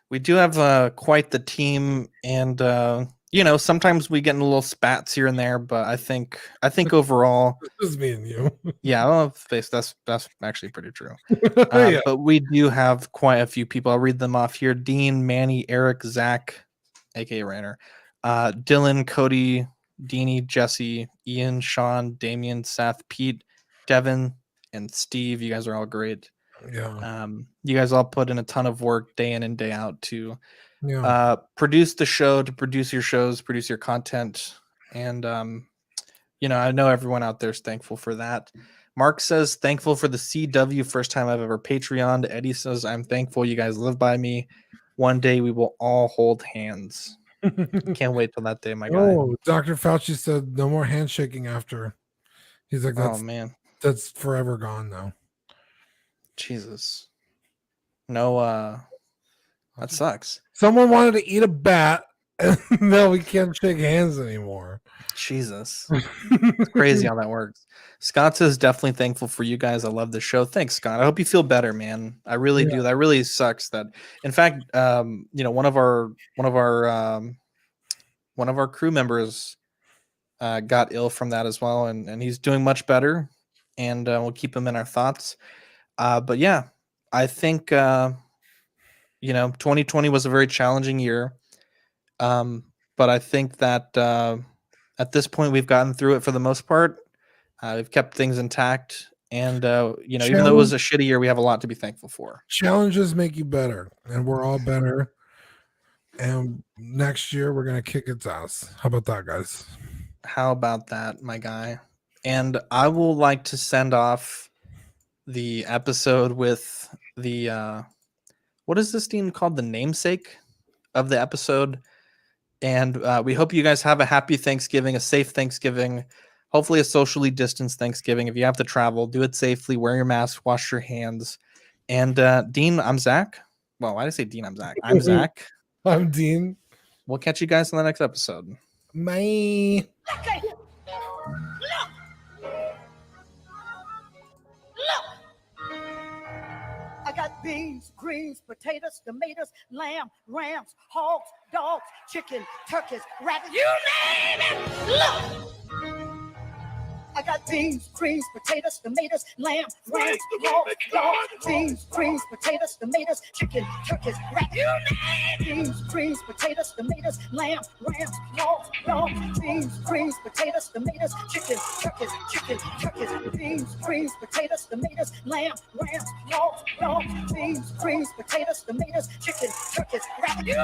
We do have quite the team, and you know, sometimes we get in little spats here and there, but I think overall, this is me and you. Yeah, well, that's actually pretty true. Yeah. But we do have quite a few people. I'll read them off here: Dean, Manny, Eric, Zach, aka Rainer, Dylan, Cody, Deanie, Jesse, Ian, Sean, Damien, Seth, Pete, Devin, and Steve. You guys are all great. Yeah. You guys all put in a ton of work day in and day out to produce the show, to produce your shows, produce your content. And, you know, I know everyone out there is thankful for that. Mark says, thankful for the CW, first time I've ever Patreoned. Eddie says, I'm thankful you guys live by me. One day we will all hold hands. Can't wait till that day, my guy. Oh, Dr. Fauci said no more handshaking after. He's like, oh man, that's forever gone now. Jesus. No, that sucks. Someone wanted to eat a bat, and now we can't shake hands anymore. Jesus. It's crazy how that works. Scott says, definitely thankful for you guys. I love the show. Thanks, Scott. I hope you feel better, man. I really do. That really sucks. That, in fact, you know, one of our crew members got ill from that as well, and he's doing much better, and we'll keep him in our thoughts. But yeah, I think you know, 2020 was a very challenging year, but I think that at this point we've gotten through it for the most part. We've kept things intact, and you know, even though it was a shitty year, we have a lot to be thankful for. Challenges make you better, and we're all better. And next year we're gonna kick its ass. How about that, guys? How about that, my guy? And I will like to send off the episode with the what is this thing called? The namesake of the episode. And we hope you guys have a happy Thanksgiving, a safe Thanksgiving, hopefully a socially distanced Thanksgiving. If you have to travel, do it safely, wear your mask, wash your hands. And Dean, I'm Zach. Well, why did I say Dean? I'm Zach. I'm Zach. I'm Dean. We'll catch you guys in the next episode. Bye. Okay. Look. I got beans, greens, potatoes, tomatoes, lamb, rams, hogs, dogs, chicken, turkeys, rabbits, you name it. Look. I got beans, greens, potatoes, tomatoes, lamb, rams, hogs, dogs, beans, greens, potatoes, tomatoes, chicken, turkeys, rabbits, you name it. Beans, greens, potatoes, tomatoes, lamb, rams, hogs, dogs, beans, greens, potatoes, tomatoes, chicken, turkeys, beans, greens, potatoes, tomatoes, lamb, rams, hogs, dogs, beans, greens, potatoes, tomatoes, chicken, turkeys, rabbits.